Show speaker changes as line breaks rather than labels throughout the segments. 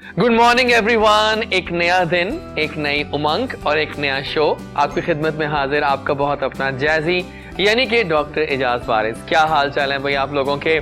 Good morning everyone. एक नया दिन, एक नई उमंग और एक नया शो आपकी खिदमत में हाजिर। आपका बहुत अपना जैजी यानी कि डॉक्टर एजाज वारिस। क्या हाल चाल है भाई आप लोगों के?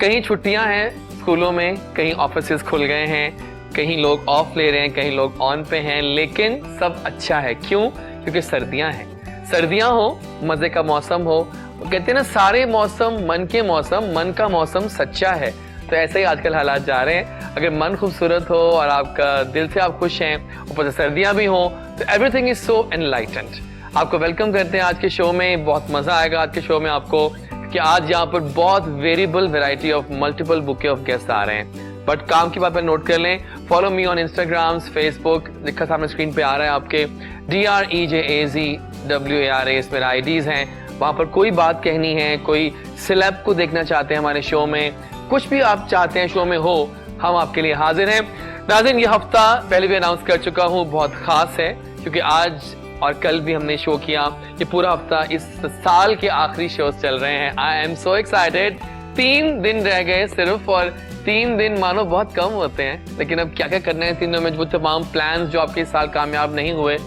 कहीं छुट्टियां हैं स्कूलों में, कहीं ऑफिसेज खुल गए हैं, कहीं लोग ऑफ ले रहे हैं, कहीं लोग ऑन पे हैं, लेकिन सब अच्छा है। क्यों? क्योंकि सर्दियां हैं। सर्दियां हो, मजे का मौसम हो, कहते हैं ना सारे मौसम मन के मौसम, मन का मौसम सच्चा है। तो ऐसे ही आजकल हालात जा रहे हैं। अगर मन खूबसूरत हो और आपका दिल से आप खुश हैं, ऊपर से सर्दियां भी हो, तो एवरीथिंग इज सो एनलाइटेंड। आपको वेलकम करते हैं आज के शो में। बहुत मजा आएगा आज के शो में आपको, कि आज यहाँ पर बहुत variable variety of multiple bouquet of guest आ रहे हैं। बट काम की बात पर नोट कर लें, follow me on Instagram, Facebook, लिखा सामने स्क्रीन पे आ रहा है आपके, DREJAZWARAS मेरा आईडीज हैं। वहां पर कोई बात कहनी है, कोई सिलेब को देखना चाहते हैं हमारे शो में, कुछ भी आप चाहते हैं शो में हो, हम आपके लिए हाजिर हैं। नाज़रीन, ये हफ्ता पहले भी अनाउंस कर चुका हूँ, बहुत खास है क्योंकि आज और कल भी हमने शो किया। ये पूरा हफ्ता इस साल के आखिरी शोज चल रहे हैं। I am so excited. 3 दिन रह गए सिर्फ, और 3 दिन मानो बहुत कम होते हैं, लेकिन अब क्या क्या करना है 3 दिनों में। वो तमाम प्लान जो आपके इस साल कामयाब नहीं हुए,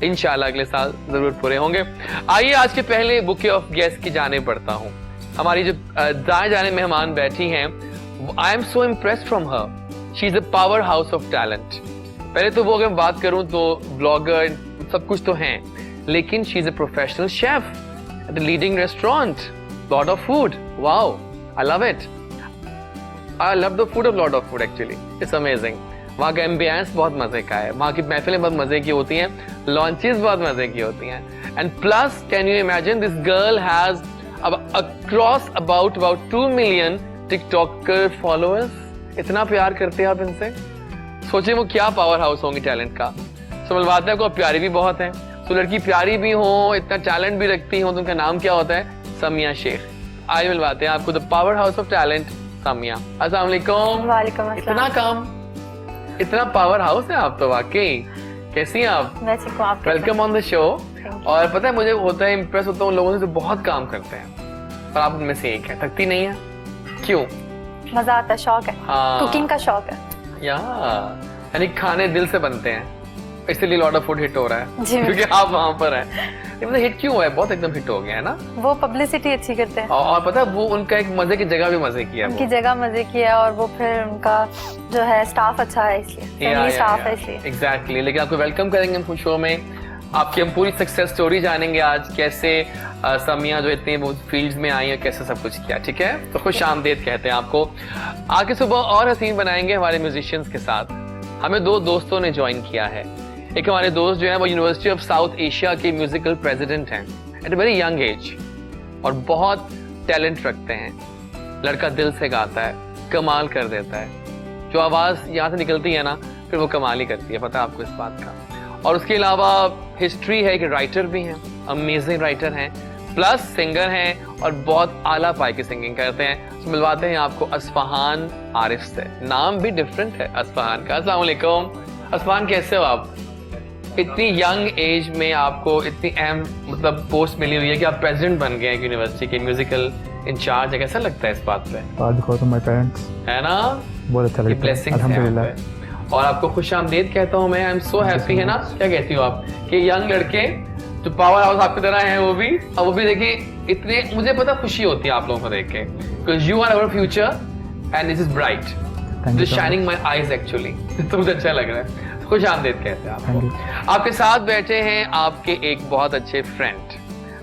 इंशाल्लाह अगले साल जरूर पूरे होंगे। आइए आज के पहले बुके ऑफ गेस्ट की जाने पड़ता हूँ। हमारी जो दाएं जाने मेहमान बैठी हैं, I am so impressed from her. She is a power house of talent. पहले तो वो अगर बात करूं तो ब्लॉगर सब कुछ तो हैं, लेकिन she is a professional chef at a leading restaurant, Lord of food. Wow, I love it. I love the food of Lord of food actually, it's amazing. वहाँ का एम्बियंस बहुत मजे का है, वहाँ की महफिलें बहुत मजे की होती हैं, लॉन्चेस बहुत मजे की होती हैं। And plus can you imagine, this girl has across about 2 million TikToker followers. इतना प्यार करते हैं आप इनसे, सोचिए वो क्या पावर हाउस होंगी टैलेंट का। सो मिलवाते हैं आपको, प्यारी भी बहुत है। सो लड़की प्यारी भी हो, इतना टैलेंट भी रखती हो, तो उनका नाम क्या होता है? समिया शेख। आज मिलवाते हैं आपको the power house of talent, Samiya. अस्सलाम वालेकुम।
वालेकुम अस्सलाम।
इतना काम, इतना पावर हाउस है आप तो वाकई। कैसी हैं आप? Welcome on the show. और पता है मुझे होता है, इम्प्रेस होता हूँ लोगों से जो बहुत काम करते हैं, पर आप उनमें से एक है। थकती नहीं है? क्यों?
मजा आता है, शौक है।
हाँ,
कुकिंग का शौक है।
यानी खाने दिल से बनते हैं, इसलिए लॉट ऑफ फूड हिट हो रहा है क्योंकि आप वहाँ पर हैं। मतलब हिट क्यों है? बहुत एकदम हिट हो गया है ना, वो
पब्लिसिटी अच्छी करते हैं।
और पता है वो उनका एक मजे की जगह भी मजे की है,
उनकी जगह मजे की है, और वो फिर उनका जो है स्टाफ अच्छा है, इसलिए स्टाफ है इसलिए।
एग्जैक्टली। लेकिन आपको वेलकम करेंगे हम शो में, आपकी हम पूरी सक्सेस स्टोरी जानेंगे आज, कैसे समिया जो इतने वो फील्ड्स में आई है, कैसे सब कुछ किया। ठीक है, तो खुश आमदीद कहते हैं आपको। आगे सुबह और हसीन बनाएंगे हमारे म्यूजिशियंस के साथ। हमें 2 दोस्तों ने ज्वाइन किया है। एक हमारे दोस्त जो है वो यूनिवर्सिटी ऑफ साउथ एशिया के म्यूजिकल प्रेसिडेंट हैं at a very young age, और बहुत टैलेंट रखते हैं। लड़का दिल से गाता है, कमाल कर देता है। जो आवाज यहाँ से निकलती है ना, फिर वो कमाल ही करती है, पता है आपको इस बात का। और उसके अलावा हिस्ट्री है कि राइटर भी हैं, अमेजिंग राइटर हैं, प्लस सिंगर हैं, और बहुत आला पाई की सिंगिंग करते हैं। तो मिलवाते हैं आपको असफहान आरिफ से। नाम भी डिफरेंट है असफहान का। अस्सलाम वालेकुम असफहान, कैसे हो आप? इतनी यंग एज में आपको इतनी अहम मतलब पोस्ट मिली हुई है कि आप प्रेसिडेंट बन गए हैं यूनिवर्सिटी के, म्यूजिकल इंचार्ज है। कैसा लगता है इस बात पे?
माय पेरेंट्स है
ना,
बहुत अच्छा लगता है, अल्हम्दुलिल्लाह।
और आपको खुश आमदीद कहता हूँ मैं। आई एम सो हैप्पी, है ना? क्या कहती हो आप कि यंग लड़के जो पावर हाउस आपकी तरह हैं, वो भी, और वो भी देखिए इतने, मुझे पता खुशी होती है आप लोगों को देख के, because you are our future and this is bright, this shining my eyes actually. तो मुझे अच्छा लग रहा है। खुश आमदीद कहते हैं आपको। आपके साथ बैठे हैं आपके एक बहुत अच्छे फ्रेंड,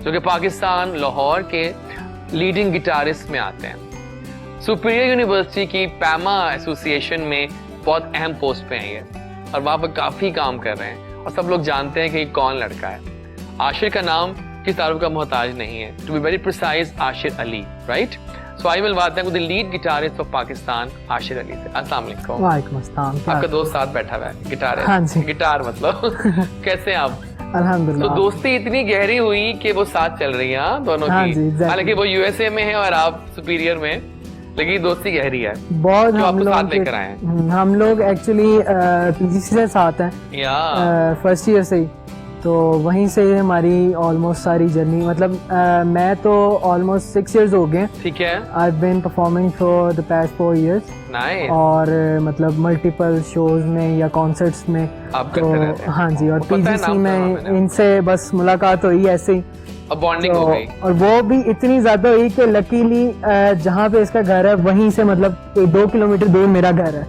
जो कि पाकिस्तान लाहौर के लीडिंग गिटारिस्ट में आते हैं। सुपीरियर यूनिवर्सिटी की पैमा एसोसिएशन में बहुत अहम पोस्ट पे हैं ये, और वहाँ पर काफी काम कर रहे हैं, और सब लोग जानते हैं कि कौन लड़का है। आशिर का नाम किस तारुफ का मोहताज नहीं है, to be very precise, Ashir Ali, right? So I will बात है lead guitarist of Pakistan, Ashir Ali से। अस्सलाम वालेकुम।
वालेकुम अस्सलाम।
आपका दोस्त साथ बैठा हुआ है, गिटारिस्ट।
हाँ जी।
गिटार मतलब कैसे आप?
अल्हम्दुलिल्लाह।
तो दोस्ती इतनी गहरी हुई कि वो साथ चल रही है दोनों की। हालांकि वो यूएसए में है और आप सुपीरियर में, लेकिन दोस्ती गहरी है
बहुत।
जो आपको साथ लेकर आए हैं।
हम लोग एक्चुअली पीजीसी से साथ हैं, फर्स्ट ईयर से ही। तो वहीं से हमारी ऑलमोस्ट सारी जर्नी, मतलब मैं तो ऑलमोस्ट 6 years हो गए।
ठीक है।
I been performing for the past 4 years।
Nice.
और मतलब मल्टीपल शोज में या कॉन्सर्ट्स में
आप करते रहते हैं।
हाँ जी। और
पता है, नाम
पीजीसी
सुना
में
मैंने।
इनसे बस मुलाकात हुई ऐसे ही,
अब बॉन्डिंग हो गई।
और वो भी इतनी ज्यादा हुई कि लकीली जहाँ पे इसका घर है वहीं से मतलब 2 किलोमीटर दूर मेरा घर है।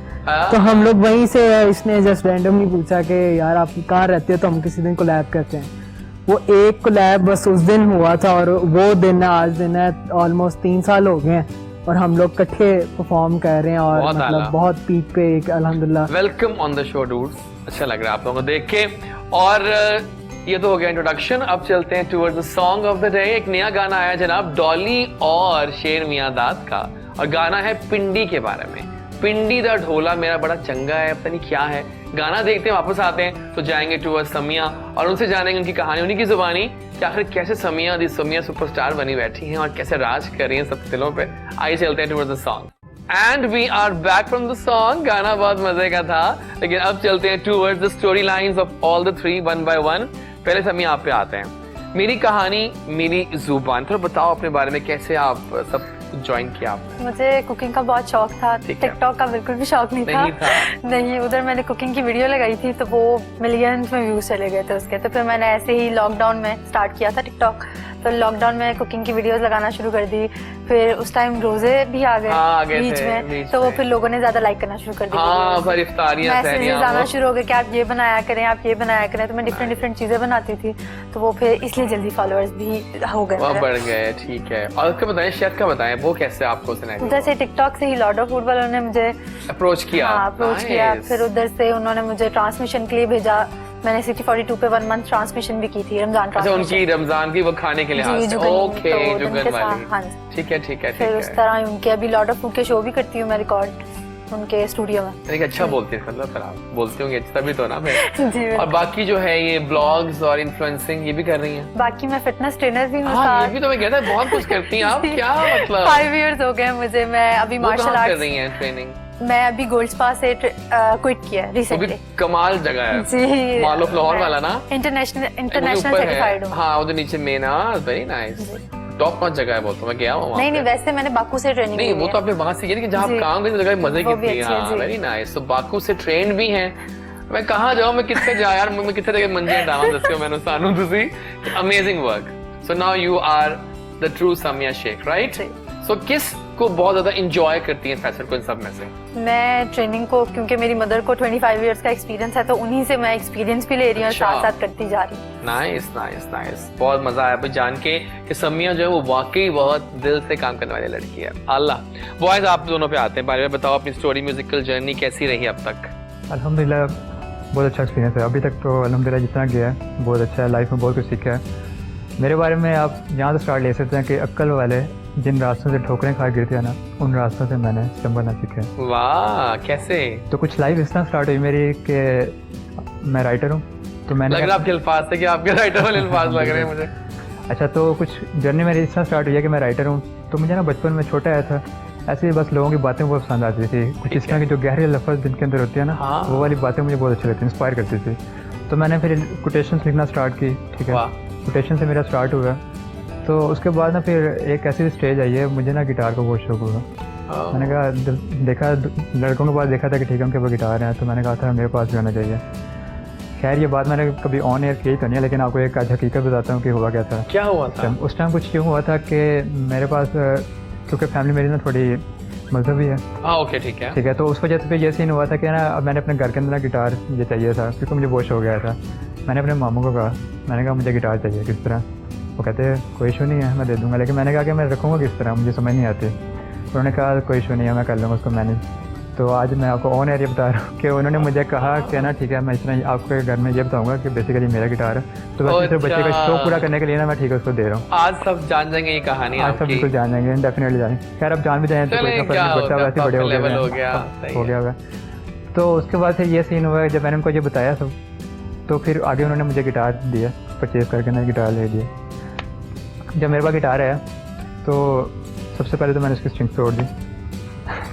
तो हम लोग वहीं से, इसने जस्ट रैंडमली पूछा कि यार आप कहाँ रहते हो, तो हम किसी दिन कोलैब करते हैं। वो एक कोलैब बस उस दिन हुआ था, और वो दिन है आज दिन है, ऑलमोस्ट 3 साल हो गए हैं और हम लोग इकट्ठे परफॉर्म कर रहे हैं, और
बहुत आला।
मतलब बहुत पीक पे एक अल्हम्दुलिल्लाह।
Welcome on the show dudes, अच्छा लग रहा है आप लोगों को देख के। और ये तो हो गया इंट्रोडक्शन, अब चलते हैं towards the song of the day. एक नया गाना आया जनाब डॉली और शेर मियां दाद का, और गाना है पिंडी के बारे में। पिंडी दा ढोला मेरा बड़ा चंगा है, पता नहीं क्या है। गाना देखते हैं, वापस आते हैं तो जाएंगे टुवर्ड्स समिया और उनसे जानेंगे उनकी कहानी, उन्हीं की जुबानी कि आखिर कैसे समिया सुपरस्टार बनी बैठी हैं और कैसे राज कर रही हैं सब दिलों पे। आइए चलते हैं towards the song. And we are back from the song. गाना बहुत मजे का था, लेकिन अब चलते हैं towards the story lines of all the 3 1 by 1। पहले समिया आप पे आते हैं। मेरी कहानी मेरी जुबान, थोड़ा बताओ अपने बारे में, कैसे आप सब ज्वाइन किया आपने?
मुझे कुकिंग का बहुत शौक था,
ठीक है।
टिकटॉक का बिल्कुल भी शौक नहीं था। नहीं, उधर मैंने कुकिंग की वीडियो लगाई थी तो वो मिलियंस में व्यूज चले गए थे उसके। तो फिर मैंने ऐसे ही लॉकडाउन में स्टार्ट किया था टिकटॉक। तो लॉकडाउन में कुकिंग की वीडियोस लगाना शुरू कर दी। फिर उस टाइम रोजे भी आ गए बीच में, तो वो फिर लोगों ने ज्यादा लाइक करना शुरू कर दिया। मैसेजेस आना शुरू हो गए कि आप ये बनाया करें, आप ये बनाया करें। तो मैं डिफरेंट चीजें बनाती थी, तो वो फिर इसलिए जल्दी फॉलोअर्स भी हो गए,
बढ़ गए। ठीक है। और उसका बताएं, शेफ का बताएं, वो कैसे आपको सुनाया?
जैसे टिकटॉक से ही लॉर्ड ऑफ फूड वालों ने मुझे
अप्रोच किया।
अप्रोच किया। फिर उधर से उन्होंने मुझे ट्रांसमिशन के लिए भेजा। मैंने सिटी 42 पे 1 month ट्रांसमिशन भी की थी, रमजान
अच्छा, उनकी रमजान की वो खाने के लिए। ओके, जुगन वाली। ठीक है ठीक है।
फिर उस तरह उनके अभी लॉर्ड ऑफ फूड के शो भी करती हूँ मैं, रिकॉर्ड उनके स्टूडियो में।
एक अच्छा बोलती है, मतलब फिर आप बोलती होंगी अच्छा भी तो ना
जी।
और बाकी जो है ये ब्लॉग्स और इन्फ्लुएंसिंग ये भी कर रही हैं?
बाकी मैं फिटनेस ट्रेनर भी हूँ।
हाँ, ये भी तो मैं कहता बहुत कुछ करती हैं आप। क्या मतलब
5 years हो गए मुझे। मैं अभी मार्शल आर्ट
कर रही हैं ट्रेनिंग।
मैं अभी गोल्ड स्पा से क्विट किया रिसेंटली।
कमाल जगह है
जी,
मॉल ऑफ लाहौर वाला ना,
इंटरनेशनल सर्टिफाइड हूँ।
हाँ, उधर नीचे main. Very nice, top notch जगह है, बोलता मैं गया हूँ।
नहीं, वैसे मैंने बाकू से ट्रेनिंग
नहीं, वो तो आपने वहां से किया, लेकिन जहाँ आप काम करते जगह मजे की थी। हाँ, वेरी नाइस। तो बाकू से ट्रेंड भी हैं। मैं कहाँ जाऊँ, मैं कितने जाऊँ यार, मैं कितने जगह मंजिल डाऊँ दस्यो मैंने सानू तुसी। Amazing work. So now you are the true Samiya Shaikh, right? So किस को बहुत ज्यादा एंजॉय करती हैं फैसल को इन सब में से?
मैं ट्रेनिंग को, क्योंकि मेरी मदर को 25 years का एक्सपीरियंस है, तो उन्हीं से मैं एक्सपीरियंस भी ले रही हूँ और साथ साथ करती जा रही हूँ।
Nice nice nice. बहुत मजा आया जान के कि समिया जो है वो वाकई बहुत दिल से काम करने वाली लड़की है। अल्लाह। बॉयज आप दोनों पे आते हैं, बारे में बताओ अपनी स्टोरी, म्यूजिकल जर्नी कैसी रही अब तक?
अल्हम्दुलिल्लाह बहुत अच्छा एक्सपीरियंस है अभी तक तो। अल्हम्दुलिल्लाह जितना गया है बहुत अच्छा है, लाइफ में बहुत कुछ सीखा है। मेरे बारे में आप यहाँ से स्टार्ट ले सकते हैं कि अक्ल वाले जिन रास्तों से ठोकरें खा गिरते हैं ना, उन रास्तों से मैंने संभलना सीखा है।
वाह, कैसे?
तो कुछ लाइफ इस तरह स्टार्ट हुई मेरी कि मैं राइटर हूँ, तो मैंने
लग रहा आपके अल्फाज से कि आपके राइटर वाले अल्फाज लग रहे हैं मुझे।
अच्छा, तो कुछ जर्नी मेरी इस तरह स्टार्ट हुई है कि मैं राइटर हूँ। तो मुझे ना बचपन में छोटा आया था, ऐसे ही बस लोगों की बातें बहुत पसंद आती थी। कुछ इस तरह की जो गहरे लफ्ज़ जिनके अंदर होती है ना, वो वाली बातें मुझे बहुत अच्छी लगती, इंस्पायर करती थी। तो मैंने फिर कोटेशंस लिखना स्टार्ट की। ठीक है, कोटेशन से मेरा स्टार्ट हुआ। तो उसके बाद ना फिर एक ऐसी स्टेज आई है, मुझे ना गिटार का बहुत शौक हुआ। मैंने कहा, देखा लड़कों के पास देखा था कि ठीक है उनके पास गिटार है, तो मैंने कहा था मेरे पास भी होना चाहिए। खैर ये बात मैंने कभी ऑन एयर की तो नहीं, लेकिन आपको एक आज हकीकत बताता हूँ कि हुआ क्या था।
क्या हुआ था?
उस टाइम कुछ यूँ हुआ था कि मेरे पास, क्योंकि फैमिली मेरी ना थोड़ी मजहबी है।
ओके, ठीक है।
ठीक है, तो उस वजह से ये सीन हुआ था कि ना अब मैंने अपने घर के अंदर गिटार मुझे चाहिए था, क्योंकि मुझे बहुत शौक गया था। मैंने अपने मामू को कहा, मैंने कहा मुझे गिटार चाहिए, किस तरह? वो कहते हैं कोई इशू नहीं है, मैं दे दूँगा। लेकिन मैंने कहा कि मैं रखूँगा किस तरह, मुझे समझ नहीं आती। उन्होंने कहा कोई इशू नहीं है, मैं कर लूँगा उसको मैनेज। तो आज मैं आपको ऑन एयर बता रहा हूँ कि उन्होंने मुझे कहा कि ना ठीक है, मैं इतना आपके घर में ये बताऊँगा कि बेसिकली मेरा गिटार है, तो बस सिर्फ बच्चे का शौक पूरा करने के लिए ना मैं ठीक है उसको दे रहा हूँ।
आज सब जान जाएंगे ये कहानी,
आज सब बिल्कुल जान जाएंगे, डेफिनेटली जाएंगे। खैर अब जान भी जाए तो कोई बच्चा वैसे बड़े हो गया। तो उसके बाद फिर ये सीन हुआ, जब मैंने उनको ये बताया सब, तो फिर आगे उन्होंने मुझे गिटार दिया, परचेज़ करके ना गिटार ले दिया। जब मेरे पास गिटार है तो सबसे पहले तो मैंने उसकी स्ट्रिंग्स तोड़ दी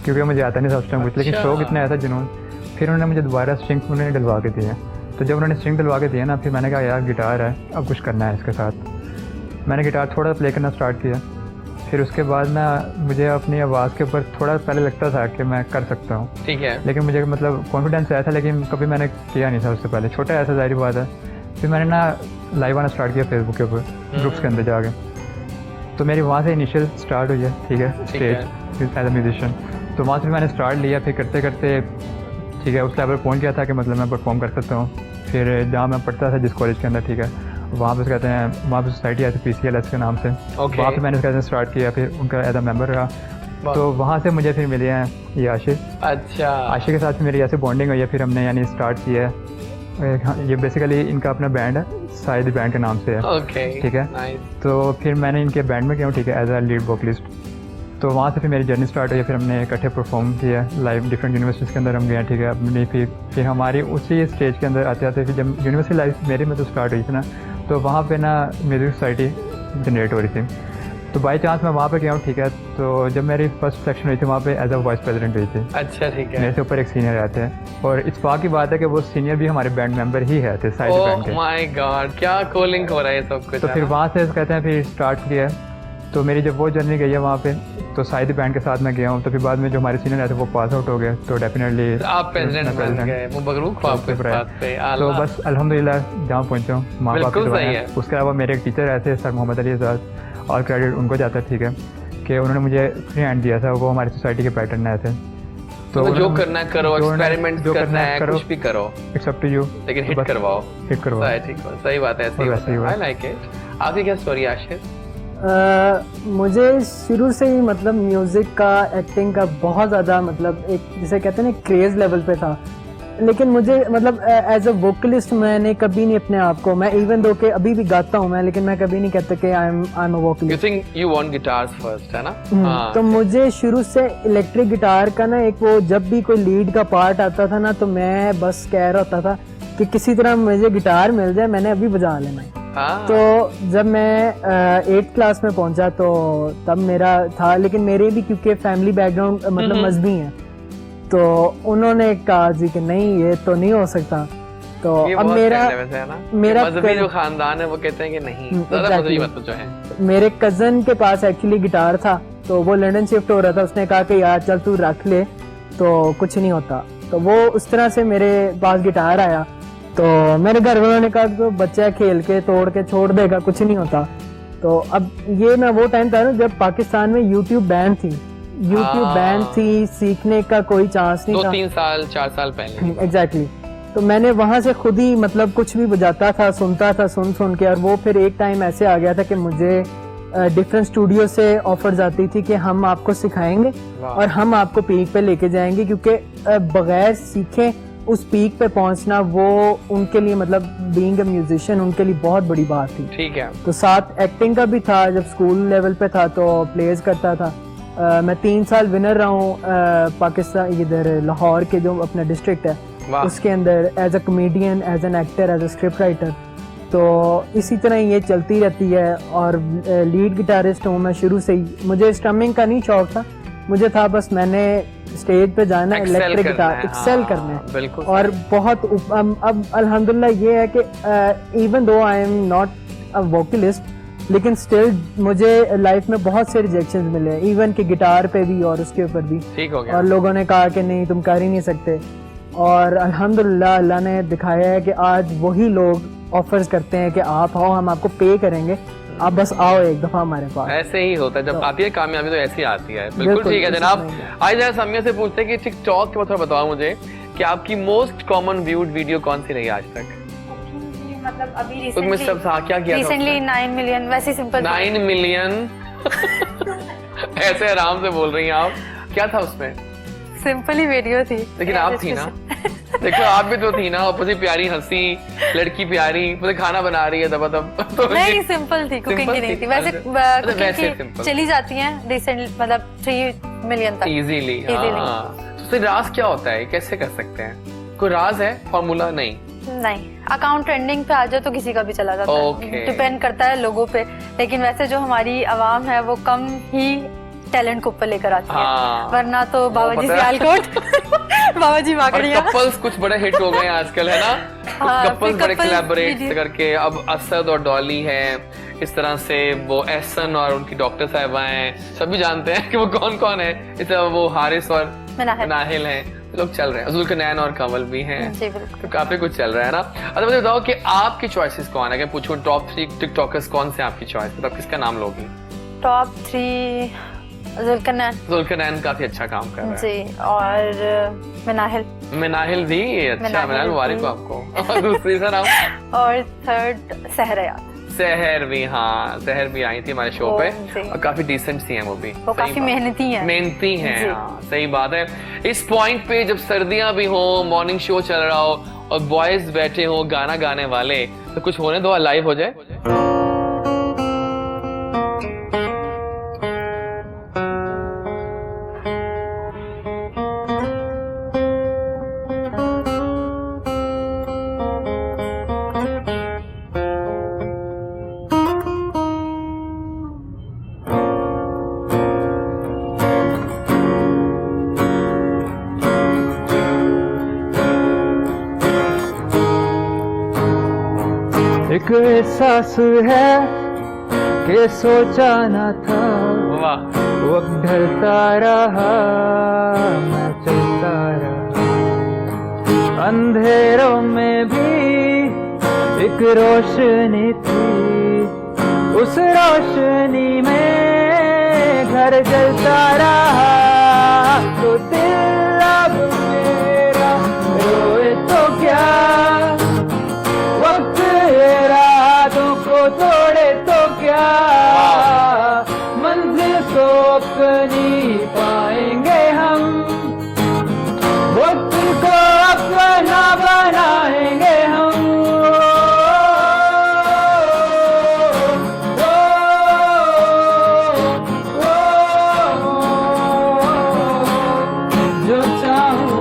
क्योंकि मुझे आता नहीं था उस टाइम कुछ, लेकिन शौक इतना आया था जुनून। फिर उन्होंने मुझे दोबारा स्ट्रिंग्स उन्होंने डलवा के दिए। तो जब उन्होंने स्ट्रिंग दिलवा के दिया ना, फिर मैंने कहा यार गिटार है, अब कुछ करना है इसके साथ। मैंने गिटार थोड़ा प्ले करना स्टार्ट किया। फिर उसके बाद ना मुझे अपनी आवाज़ के ऊपर थोड़ा पहले लगता था कि मैं कर सकता हूँ,
ठीक है,
लेकिन मुझे मतलब कॉन्फिडेंस आया था, लेकिन कभी मैंने किया नहीं था उससे पहले, छोटा ऐसा ज़ाहिर बात है। फिर मैंने ना लाइव आना स्टार्ट किया फेसबुक के ऊपर, ग्रुप्स के अंदर जाके। तो मेरी वहाँ से इनिशियल स्टार्ट हुई है, ठीक है, स्टेज एज अ म्यूजिशियन। तो वहाँ से मैंने स्टार्ट लिया, फिर करते करते ठीक है उस लेवल पर पहुँच गया था कि मतलब मैं परफॉर्म कर सकता हूँ। फिर जहाँ मैं पढ़ता था जिस कॉलेज के अंदर, ठीक है, वहाँ पे कहते हैं, वहाँ पे सोसाइटी आई थी PCLS के नाम से, वहाँ पे मैंने कहते हैं स्टार्ट किया, फिर उनका एज अ मेंबर रहा। तो वहाँ से मुझे फिर मिले हैं ये आशिक।
अच्छा,
आशिक के साथ मेरी ऐसे बॉन्डिंग हुई है, फिर हमने यानी स्टार्ट किया है। ये बेसिकली इनका अपना बैंड है, साइद बैंड के नाम से है, ठीक है। तो फिर मैंने इनके बैंड में किया, ठीक है, एज अ लीड वोकलिस्ट। तो वहाँ से फिर मेरी जर्नी स्टार्ट हुई, फिर हमने इकट्ठे परफॉर्म किया लाइव डिफरेंट यूनिवर्सिटीज़ के अंदर हम गए, ठीक है। अपनी फिर हमारी उसी स्टेज के अंदर आते आते फिर जब यूनिवर्सिटी लाइफ मेरी में तो स्टार्ट हुई थी ना, तो वहाँ पे ना म्यूज़िक सोसाइटी जनरेट हो रही थी। तो बाई चांस मैं वहाँ पे गया हूँ, ठीक है। तो जब मेरी फर्स्ट सिलेक्शन हुई थी वहाँ पे एज अ वाइस प्रेसिडेंट हुई थी।
अच्छा, ठीक है।
मेरे से ऊपर एक सीनियर रहते हैं, और इस बात की बात है कि वो सीनियर भी हमारे बैंड मेंबर ही है थे, साइड बैंड के।
ओह माय गॉड, क्या कोलिंग हो रहा है सब कुछ।
तो फिर वहाँ से कहते हैं फिर स्टार्ट किया। तो मेरी जब वो जर्नी गई है वहाँ पे, तो साइड बैंड के साथ मैं गया हूँ। तो फिर बाद में जो हमारे सीनियर रहते हैं वो पास आउट हो गए, तो डेफिनेटली
आप प्रेसिडेंट बन गए। मुबारक हो आपको इस बात पे।
तो बस अल्हम्दुलिल्लाह जहाँ पहुँचा हूँ, माँ बाप की दुआ है। उसके अलावा मेरे एक टीचर रहते हैं सर मोहम्मद अली आज़ाद, और क्रेडिट उनको जाता है, ठीक है, कि उन्होंने मुझे फ्री हैंड दिया था। वो हमारी सोसाइटी के पैटर्न आए थे।
तो जो करना है करो, एक्सपेरिमेंट करना है, कुछ भी करो,
इट्स अप टू यू,
लेकिन हिट करवाओ।
ठीक
है, सही बात है, आई लाइक इट। आपकी क्या स्टोरी है आशिक?
मुझे शुरू से ही मतलब म्यूज़िक का, एक्टिंग का बहुत ज़्यादा मतलब एक जिसे कहते हैं ना क्रेज़ लेवल पे था। लेकिन मुझे मतलब एज अ वोकलिस्ट मैंने कभी नहीं अपने आप को, मैं इवन दो के अभी भी गाता हूँ मैं, लेकिन मैं कभी नहीं कहता कि I am a vocalist.
You think you want guitars first, है ना? हाँ।
तो मुझे शुरू से इलेक्ट्रिक गिटार का ना एक वो जब भी कोई लीड का पार्ट आता था ना, तो मैं बस कह रहा होता था कि किसी तरह मुझे गिटार मिल जाए, मैंने अभी बजा लेना है। तो जब मैं 8th क्लास में पहुंचा तो तब मेरा था, लेकिन मेरे भी क्योंकि फैमिली बैकग्राउंड मतलब मजहबी है, तो उन्होंने कहा जी कि नहीं ये तो नहीं हो सकता। तो अब मेरा
मजहबी जो खानदान है वो कहते हैं कि नहीं, ज़्यादा मजहबी मत जो है।
मेरे कजन के पास एक्चुअली गिटार था, तो वो लंदन शिफ्ट हो रहा था, उसने कहा कि यार चल तू रख ले, तो कुछ नहीं होता। तो वो उस तरह से मेरे पास गिटार आया। तो मेरे घर वालों ने कहा तो बच्चा खेल के तोड़ के छोड़ देगा, कुछ नहीं होता। तो अब ये ना वो टाइम था ना जब पाकिस्तान में यूट्यूब बैन थी, सीखने का कोई चांस नहीं था।
2-3 साल 4 साल पहले
एग्जैक्टली। तो मैंने वहां से खुद ही मतलब कुछ भी बजाता था, सुनता था, सुन के, और वो फिर एक टाइम ऐसे आ गया था कि मुझे डिफरेंट स्टूडियो से ऑफर्स आती थी कि हम आपको सिखाएंगे और हम आपको पीक पे लेके जाएंगे, क्योंकि बगैर सीखे उस पीक पे पहुंचना वो उनके लिए मतलब बीइंग अ म्यूजिशियन उनके लिए बहुत बड़ी बात थी।
ठीक है।
तो साथ एक्टिंग का भी था, जब स्कूल लेवल पे था तो प्लेज करता था। मैं 3 साल विनर रहा हूँ पाकिस्तान, इधर लाहौर के जो अपना डिस्ट्रिक्ट है उसके अंदर, as a comedian, as an actor, as a script writer. तो इसी तरह ये चलती रहती है। और लीड गिटारिस्ट हूँ मैं शुरू से ही। मुझे स्ट्रमिंग का नहीं शौक था, मुझे था बस मैंने स्टेज पे जाना, इलेक्ट्रिक गिटार एक्सेल करना है। और बहुत अब अल्हम्दुलिल्लाह ये है कि even though I am not a vocalist, लेकिन स्टिल मुझे लाइफ में बहुत से रिजेक्शंस मिले, इवन कि गिटार पे भी और उसके ऊपर भी।
ठीक हो गया।
और लोगों ने कहा कि नहीं तुम कर ही नहीं सकते। और अल्हम्दुलिल्लाह अल्लाह ने दिखाया है कि आज वही लोग ऑफर्स करते हैं कि आप आओ, हम आपको पे करेंगे, आप बस आओ एक दफा हमारे पास।
ऐसे ही होता है, जब आती है कामयाबी तो ऐसी आती है। बिल्कुल ठीक है जनाब। आज जरा समिया से पूछते हैं कि टिकटॉक के बारे में बताओ मुझे कि आपकी मोस्ट कॉमन व्यूड वीडियो कौन सी रही आज तक?
मतलब अभी
रिसेंटली
9 मिलियन, वैसे सिंपल
9 मिलियन ऐसे आराम से बोल रही हैं आप, क्या था उसमें?
सिंपल ही वीडियो थी,
लेकिन आप थी ना देखो आप भी तो थी ना, ऊपर प्यारी हंसी लड़की, प्यारी मुझे खाना बना रही है दबा दब तो
नहीं सिंपल थी, कुकिंग की नहीं थी। वैसे कुकिंग चली जाती हैं रिसेंट, मतलब 3 मिलियन तक
इजीली। तो राज क्या होता है, कैसे कर सकते हैं? कोई राज है, फॉर्मूला? नहीं,
अकाउंट ट्रेंडिंग पे आ जाए तो किसी का भी चला जाता है, डिपेंड करता है लोगों पे। लेकिन वैसे जो हमारी आवाम है वो कम ही टैलेंट को ऊपर लेकर आती है,
हाँ।
वरना तो बाबा जी
पता है।
सियालकोट बाबा जी वाकड़िया।
कपल्स कुछ बड़े हिट हो गए हैं आजकल, है ना?
हाँ,
कपल्स
फिर
बड़े
couples
कोलैबोरेट
video।
करके, अब असद और डॉली हैं, इस तरह से वो एहसन और उनकी डॉक्टर साहिबा हैं, सभी जानते हैं कि वो कौन कौन है। इस तरह वो हारिस और नाहिल हैं, लोग चल रहे हैं, जुल्करनैन और कंवल भी हैं,
जी बिल्कुल।
तो काफी कुछ चल रहा है ना। अच्छा मुझे बताओ कि आपकी चॉइसेस कौन है? अगर पूछूं टॉप 3 टिकटॉकर्स कौन से आपकी चॉइस, मतलब किसका नाम लोगी?
टॉप 3
जुल्करनैन काफी अच्छा काम कर रहा है
जी, और
मिनाहिल भी अच्छा, मिनाहिल मुबारक हो आपको। और दूसरी सर आप?
और थर्ड सहरयात।
सहर भी, हाँ सहर भी आई थी हमारे शो पे और काफी डिसेंट सी हैं वो भी,
वो काफी मेहनती हैं।
हाँ सही बात है। इस पॉइंट पे जब सर्दियां भी हो, मॉर्निंग शो चल रहा हो और बॉयज बैठे हो गाना गाने वाले, तो कुछ होने दो, लाइव हो जाए।
एक एहसास है कि सोचा न था,
वाह,
वक्त ढलता रहा, मैं चलता रहा, अंधेरों में भी एक रोशनी थी, उस रोशनी में घर जलता रहा, तो दिल अब मेरा रोए तो क्या, वक्त रातों को तोड़े तो क्या, मंजिल को अपनी पाएंगे हम, वक्त को अपना बनाएंगे हम। जो चाहूं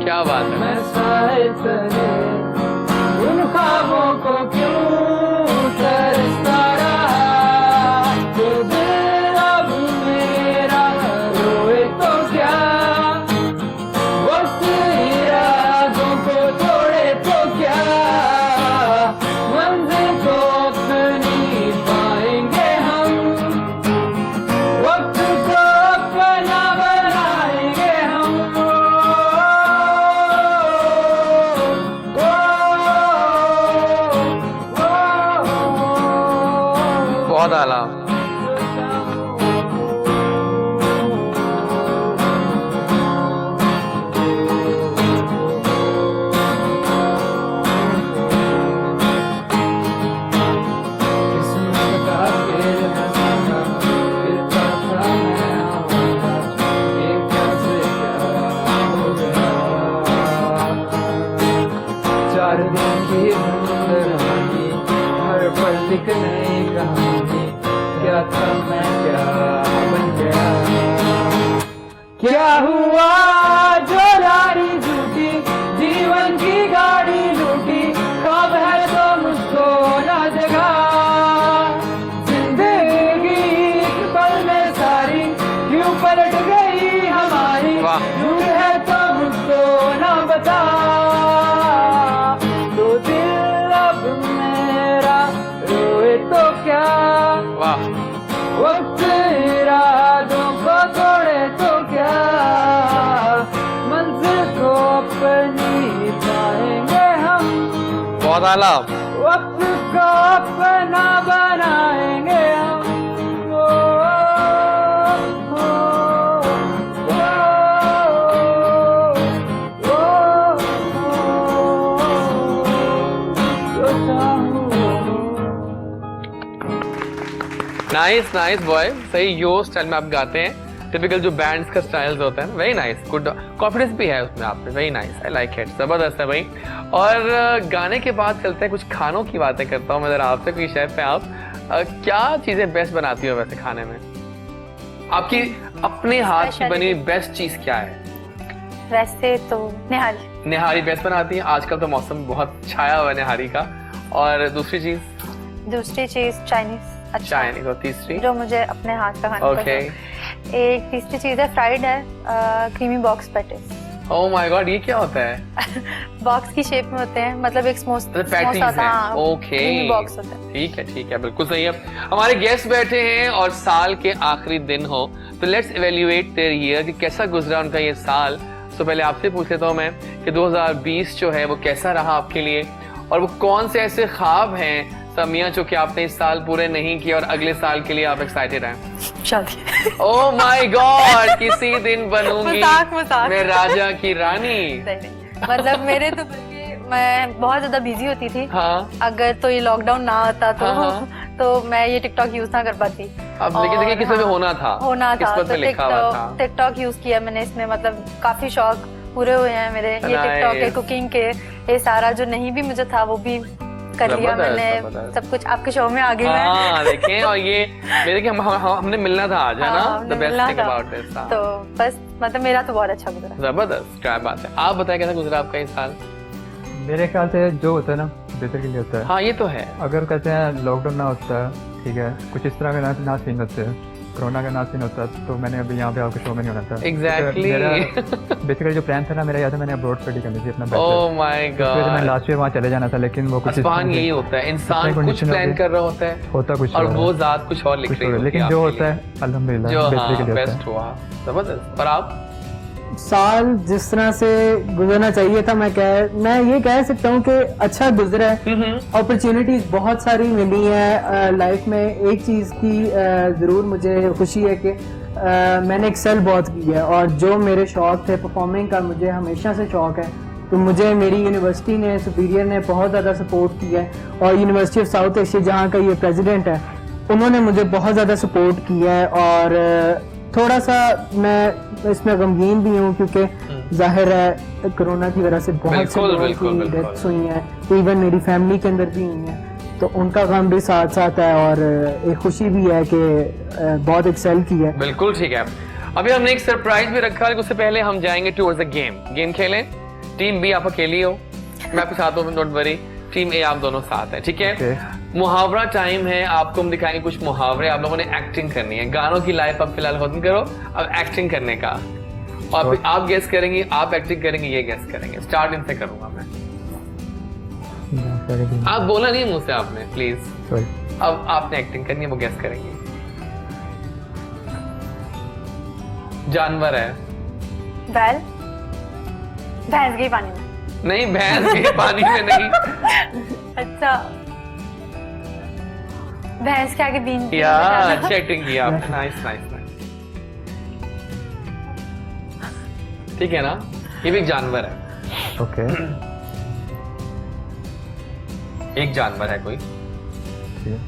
क्या बात है।
मैं शायद उन ख्वाबों को क्यों तरसता रहा, तो दिल अब मेरा रोए तो क्या, वक्त इरादों को तोड़े तो क्या, मंजिल को अपनी पाएंगे हम, वक्त को अपना बनाएंगे हम।
बहुत आला।
चार दिन की जिंदगानी, हर पल एक नई कहानी, क्या था मैं क्या बन गया, क्या हुआ जो लारी झूठी, जीवन की गाड़ी लूटी, कब है तो मुझको ना जगा, जिंदगी एक पल में सारी क्यों पलट गई हमारी, झूठ है तो मुझको ना बता, तो दिल अब मेरा रोए तो क्या,
वाह,
वक्त इरादों को तोड़े तो क्या, मंजिल को अपनी पाएंगे हम,
बहुत आला।
वक्त को अपना बनाएंगे हम। ओ, ओ, ओ,
नाइस नाइस बॉय, सही यो स्टाइल में आप गाते हैं। टिपिकल जो बैंड्स का स्टाइल्स होता है ना, वेरी नाइस, गुड कॉन्फिडेंस भी है उसमें आप पे, very nice, I like it, जबरदस्त है भाई। और गाने के बाद चलते हैं कुछ खानों की बातें करता हूँ मैं जरा आपसे, कोई शेफ है आप, क्या चीजें बेस्ट बनाती हो वैसे खाने में? आपकी अपने हाथ की बनी हुई बेस्ट चीज क्या है?
वैसे तो निहारी।
निहारी बेस्ट बनाती है, आजकल तो मौसम बहुत छाया हुआ है निहारी का। और दूसरी चीज
चाइनीज। अच्छा,
चाइनीज। और तीसरी
जो मुझे अपने हाथ का खाना
ओके,
एक तीसरी चीज है फ्राइड है, creamy box patties.
Oh my God, ये क्या होता है?
बॉक्स की शेप में होते हैं, मतलब एक
पैटीज है, ओके,
बॉक्स होता है।
ठीक है, बिल्कुल सही है। हमारे गेस्ट बैठे हैं और साल के आखिरी दिन हो, तो लेट्स इवेल्युएट देयर ईयर कि कैसा गुजरा उनका ये साल। तो पहले आपसे पूछ लेता हूँ मैं कि 2020 जो है वो कैसा रहा आपके लिए, और वो कौन से ऐसे ख्वाब हैं समिया जो कि आपने इस साल पूरे नहीं किए और अगले साल के लिए आप एक्साइटेड हैं?
शादी।
ओह माय गॉड, किसी दिन बनूंगी
मजाक।
मैं राजा की रानी।
नहीं, मतलब मेरे तो बल्कि मैं बहुत ज्यादा बिजी होती थी।
हाँ,
अगर तो ये लॉकडाउन ना आता तो
हाँ।
तो मैं ये टिकटॉक यूज ना कर पाती।
अब लेकिन देखिए किसी में होना था, किस्मत में लिखा हुआ था।
टिकटॉक यूज किया मैंने, इसमें मतलब काफी शौक पूरे हुए हैं मेरे, ये टिकटॉक के, कुकिंग के, ये सारा जो नहीं भी मुझे था वो भी कर लिया मैंने, सब कुछ आपके शो में आ गई मैं।
हाँ, देखें, और ये मेरे कि हमने मिलना था आज, है ना, the best thing about this.
तो बस मतलब मेरा तो बहुत अच्छा गुजरा।
जबरदस्त, क्या बात है। आप बताएं कैसा गुजरा आपका ये साल?
मेरे ख्याल से जो होता है ना बेहतर के लिए होता है।
हाँ, ये तो है।
अगर कहते हैं लॉकडाउन ना होता, ठीक है, कुछ इस तरह का ना सीन होते हैं, कोरोना का ना सीन होता, तो मैंने अभी यहाँ पे आपके शो में नहीं होना था।
एग्जैक्टली।
बेसिकली जो प्लान था ना मेरा, याद है मैंने अब्रॉड स्टडी करनी थी अपना,
ओह माय गॉड,
मैं लास्ट ईयर वहाँ चले जाना था, लेकिन वो कुछ
यही होता है, इंसान कुछ प्लान कर रहा होता
कुछ
और वो ज़ात कुछ और लिख रही होती है,
लेकिन जो होता है अल्हम्दुलिल्लाह
बेस्ट हुआ। जबरदस्त। और आप?
साल जिस तरह से गुजरना चाहिए था, मैं ये कह सकता हूँ कि अच्छा गुजरा है। अपॉर्चुनिटीज बहुत सारी मिली हैं लाइफ में। एक चीज की जरूर मुझे खुशी है कि मैंने एक्सेल बहुत की है, और जो मेरे शौक थे परफॉर्मिंग का, मुझे हमेशा से शौक है, तो मुझे मेरी यूनिवर्सिटी ने, सुपीरियर ने बहुत ज़्यादा सपोर्ट किया है, और यूनिवर्सिटी ऑफ साउथ एशिया जहाँ का ये प्रेसिडेंट है, उन्होंने मुझे बहुत ज़्यादा सपोर्ट किया है। और थोड़ा सा मैं इसमें गमगीन भी हूँ, क्योंकि जाहिर है कोरोना की वजह से बहुत से लोगों की डेथ्स हुई हैं, इवन मेरी फैमिली के अंदर भी हुई हैं, तो उनका गम भी साथ साथ है, और एक खुशी भी है कि बहुत एक्सेल किया है।
बिल्कुल ठीक है। अभी हमने एक सरप्राइज भी रखा है, उससे पहले हम जाएंगे टुवर्ड्स द गेम खेलें। टीम बी आप अकेली हो, मैं आपके साथ हूँ, डोंट वरी। टीम ए आप दोनों साथ हैं, ठीक है? मुहावरा टाइम है, आपको हम दिखाएंगे कुछ मुहावरे, आप लोगों ने एक्टिंग करनी है। गानों की लाइफ अब फिलहाल खत्म करो, अब एक्टिंग करने का, और आप गेस करेंगे, आप एक्टिंग करेंगे, ये गेस करेंगे। स्टार्ट इनसे करूंगा मैं, आप बोला नहीं मुझसे आपने, प्लीज। अब आपने एक्टिंग करनी है, वो गेस करेंगे। जानवर है।
बैल। भैंस गई पानी में।
नहीं, भैंस गई पानी में नहीं।
अच्छा, भैंस के आगे बीन।
यार अच्छी एक्टिंग की आपने, नाइस नाइस नाइस। ठीक है ना, ये भी एक जानवर है।
ओके,
एक जानवर है कोई।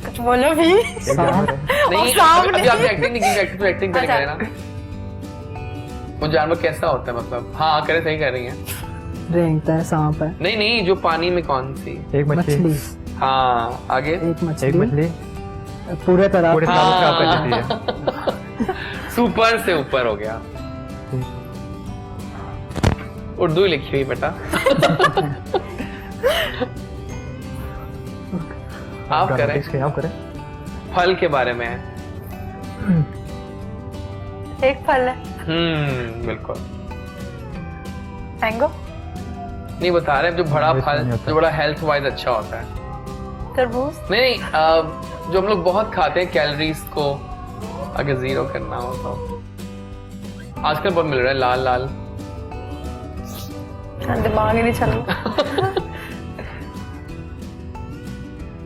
कुछ बोलो भी।
नहीं, अभी आपने एक्टिंग नहीं की, एक्टिंग तो एक्टिंग करें ना। वो जानवर कैसा होता है, मतलब? हाँ करे, सही कर रही हैं।
रेंगता है, सांप है।
नहीं, जो पानी में कौन सी?
एक मछली।
हाँ, आगे।
एक मछली पूरे तालाब
पे
सुपर से ऊपर हो गया। उर्दू ही लिखी हुई बेटा। आप करें। फल के बारे में है।
एक फल है।
बिल्कुल।
मैंगो।
नहीं बता रहे, जो बड़ा फल, जो बड़ा हेल्थ वाइज अच्छा होता है।
तरबूज।
नहीं, जो हम लोग बहुत खाते हैं, कैलोरीज को अगर जीरो करना हो तो आजकल बहुत मिल रहा है, लाल लाल।
दिमाग ही नहीं चल रहा।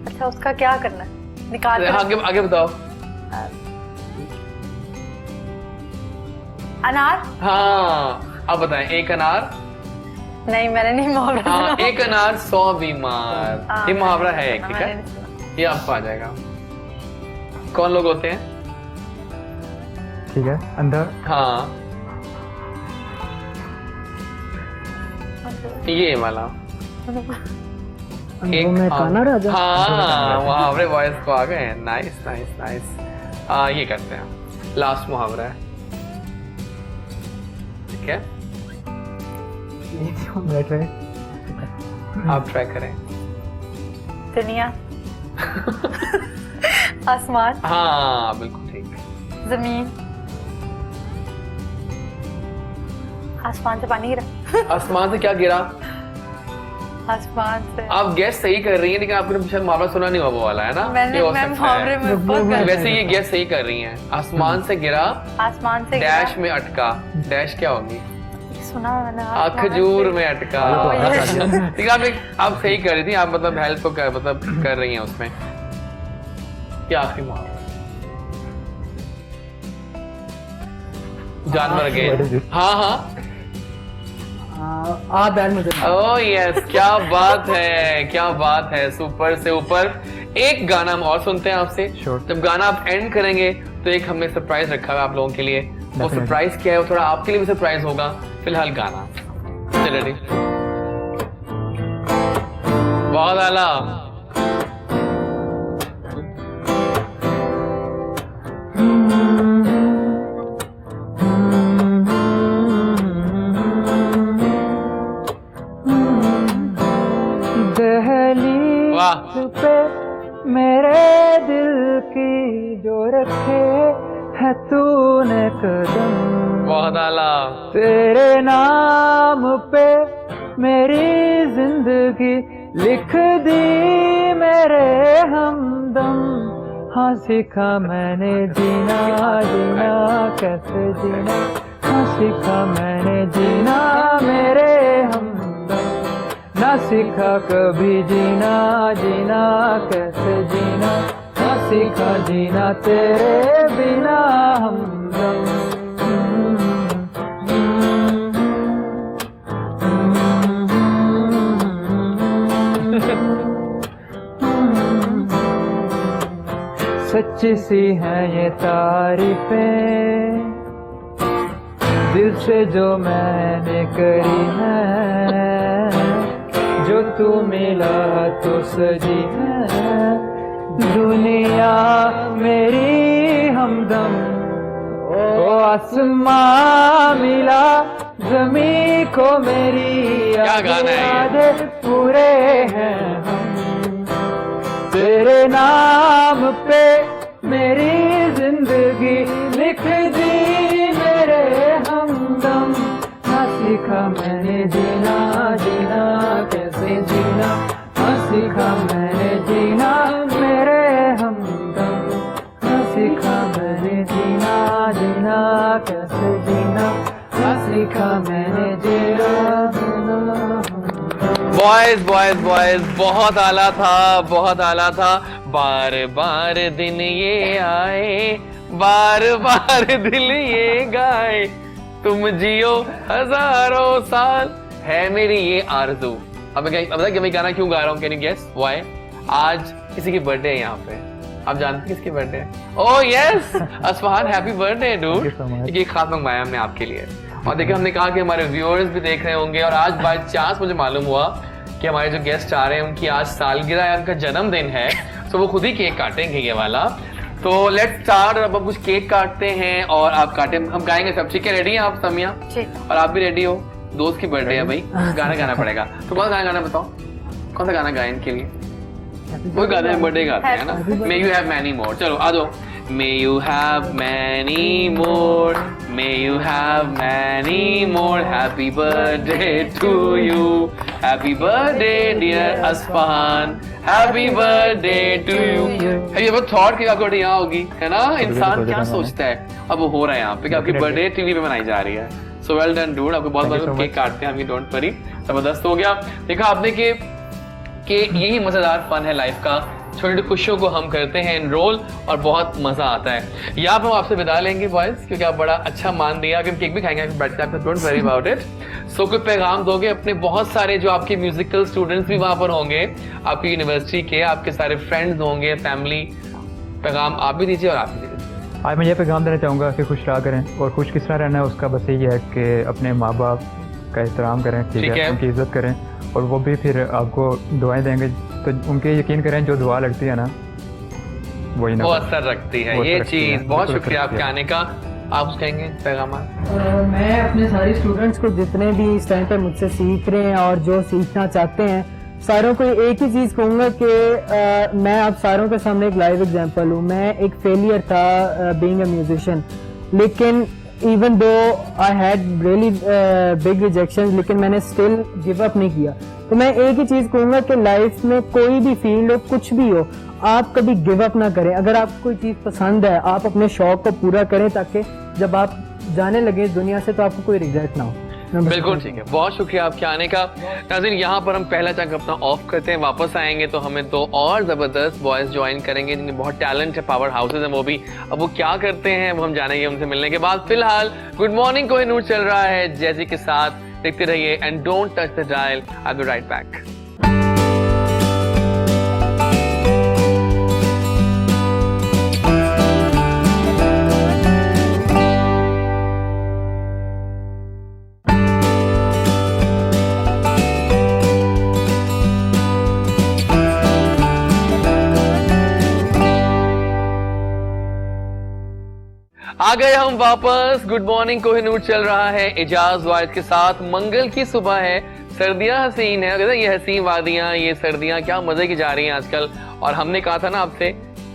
अच्छा, उसका क्या करना है? निकाल।
आगे बताओ।
अनार।
हाँ, अब बताएं। एक अनार।
नहीं, मैंने नहीं मुहावरा।
हाँ, एक अनार 100 बीमार। ये मुहावरा है एक, ठीक है? ये आपको आ जाएगा। कौन लोग होते हैं?
ठीक है, अंदर
हाँ ये वाला
वो मैं काना राजा।
हाँ मुहावरे वॉइस को आ गए। Nice nice nice. ये करते हैं, लास्ट मुहावरा है, ठीक है? आप ट्राई करें।
दुनिया, आसमान,
हाँ बिल्कुल ठीक।
जमीन, आसमान से पानी गिरा।
आसमान से क्या गिरा?
आसमान से।
आप गैस सही कर रही हैं, लेकिन आपने शायद मुहावरा सुना नहीं हुआ वो वाला, है ना?
मैंने मुहावरे में बहुत गलत।
वैसे ये गैस सही कर रही हैं। आसमान से गिरा,
आसमान से
डैश में अटका। डैश क्या होगी?
सुना मैंने।
खजूर में अटका। ठीक है, आप सही कर रही थी, आप मतलब हेल्प तो कर रही हैं उसमें। क्या आखिरी मुहावरा? जानवर गए। हाँ हाँ
आप बैल मुझे।
ओह यस, क्या बात है, क्या बात है, सुपर से ऊपर। एक गाना हम और सुनते हैं आपसे। जब गाना आप एंड करेंगे तो एक हमने सरप्राइज रखा है आप लोगों के लिए। वो सरप्राइज क्या है, वो थोड़ा आपके लिए भी सरप्राइज होगा। फिलहाल गाना रेडी? बहुत आला।
पे मेरे दिल की जो रखे है तूने कदम,
बहुत आला।
तेरे नाम पे मेरी जिंदगी लिख दी मेरे हमदम। हाँ सीखा मैंने जीना, जीना कैसे जीना, हाँ सीखा मैंने जीना मेरे हमदम। ना सीखा कभी जीना, जीना कैसे जीना, ना सीखा जीना तेरे बिना हमदम। सच्ची सी है ये तारीफें दिल से जो मैंने करी है, जो तू मिला तो सजी है दुनिया मेरी हमदम। ओ आसमां मिला ज़मीं को मेरी,
क्या गाना है ये?
पूरे हैं हम, तेरे नाम पे मेरी जिंदगी लिख दी मेरे हमदम। ना सीखा मैंने जीना, जीना कैसे जीना, ना सीखा मैंने जीना मेरे हमदम। ना सीखा मैंने जीना, जीना कैसे जीना, ना सीखा मैंने जीना।
बॉयज बॉयज बॉयज, बहुत आला था, बहुत आला था। बार बार दिन ये आए, बार बार दिल ये गाए, तुम जियो हजारों साल है मेरी ये आरज़ू। अब पता कि मैं गाना क्यों गा रहा हूँ? Can you guess why? आज किसी की बर्थडे है यहाँ पे। आप जानते हैं किसकी बर्थडे है? Oh yes, Asfahan, happy birthday dude. ये खास मंगवाया हमने आपके लिए। और देखिए, हमने कहा कि हमारे व्यूअर्स भी देख रहे होंगे, और आज बाय चांस मुझे मालूम हुआ कि हमारे जो गेस्ट आ रहे हैं उनकी आज सालगिरह है, उनका जन्मदिन है, तो वो खुद ही केक काटेंगे ये वाला। तो लेट्स स्टार्ट। अब हम कुछ केक काटते हैं और आप काटे, हम गाएंगे सब। ठीक है, रेडी हैं आप समिया? और आप भी रेडी हो? दोस्त की बर्थडे है भाई, गाना गाना पड़ेगा। तो कौन सा गाना गाना बताओ, कौन सा गाना गाएं इनके लिए? कोई गाते हैं, बर्थडे गाते हैं ना। May you have many more. चलो आ जाओ। May you have many more, may you have many more, happy birthday to you, happy birthday dear Asfahan, happy birthday to you. ये बहुत थॉट की आपको यहाँ होगी, है ना? इंसान क्या सोचता है। अब वो हो रहा है यहाँ पे कि आपकी बर्थडे टीवी पे मनाई जा रही है। सो वेल डन डूड, आपको बहुत बहुत केक काटते हैं हम, डोंट वरी। जबरदस्त हो गया। देखा आपने कि यही मजेदार फन है लाइफ का, छोटी छोटी खुशियों को हम करते हैं एनरोल और बहुत मजा आता है। यहाँ पर हम आपसे विदा लेंगे बॉयज, क्योंकि आप बड़ा अच्छा मान दिया। अगर हम केक भी खाएंगे बैठते हैं, डोंट वरी अबाउट इट। सो कोई पैगाम दोगे अपने बहुत सारे जो आपके म्यूजिकल स्टूडेंट्स भी वहां पर होंगे, आपकी यूनिवर्सिटी के, आपके सारे फ्रेंड्स होंगे, फैमिली, पैगाम आप भी दीजिए और आप भी दीजिए।
आज मैं ये पैगाम देना चाहूँगा कि खुश रहा करें, और खुश किस तरह रहना है उसका बस यही है कि अपने माँ बाप का एहतराम करें, ठीक है, उनकी इज्जत करें, और वो भी फिर आपको दुआएं देंगे, तो उनके यकीन करें जो दुआ लगती है ना वही ना
वो असर रखती है, ये चीज़। बहुत शुक्रिया आपके आने का। आप कुछ कहेंगे पैगाम?
मैं अपने सारे स्टूडेंट्स को जितने भी इस टाइम पे मुझसे सीख रहे हैं और जो सीखना चाहते हैं, सारों को एक ही चीज़ कहूँगा कि मैं आप सारों के सामने एक लाइव एग्जांपल हूँ। मैं एक फेलियर था बीइंग अ म्यूजिशियन, लेकिन even though I had really big rejection, लेकिन मैंने स्टिल गिव अप नहीं किया। तो मैं एक ही चीज़ कहूँगा कि लाइफ में कोई भी फील्ड हो, कुछ भी हो, आप कभी गिव अप ना करें। अगर आपको कोई चीज़ पसंद है, आप अपने शौक को पूरा करें, ताकि जब आप जाने लगे इस दुनिया से तो आपको कोई रिग्रेट ना हो।
बिल्कुल ठीक है, बहुत शुक्रिया आपके आने का। नाज़रीन, यहाँ पर हम पहला चंक अपना ऑफ करते हैं, वापस आएंगे तो हमें दो और ज़बरदस्त बॉयज़ ज्वाइन करेंगे जिनके बहुत टैलेंट है, पावर हाउसेज हैं वो भी। अब वो क्या करते हैं वो हम जानेंगे उनसे मिलने के बाद। फिलहाल गुड मॉर्निंग कोहिनूर चल रहा है जैसी के साथ, देखते रहिए and don't touch the dial. I will be right back. आ गए हम वापस। गुड मॉर्निंग कोहिनूर चल रहा है एजाज वाहिद के साथ। मंगल की सुबह है, सर्दियां हसीन है, ये हसीन वादियां, ये सर्दियां क्या मजे की जा रही हैं आजकल। और हमने कहा था ना आपसे,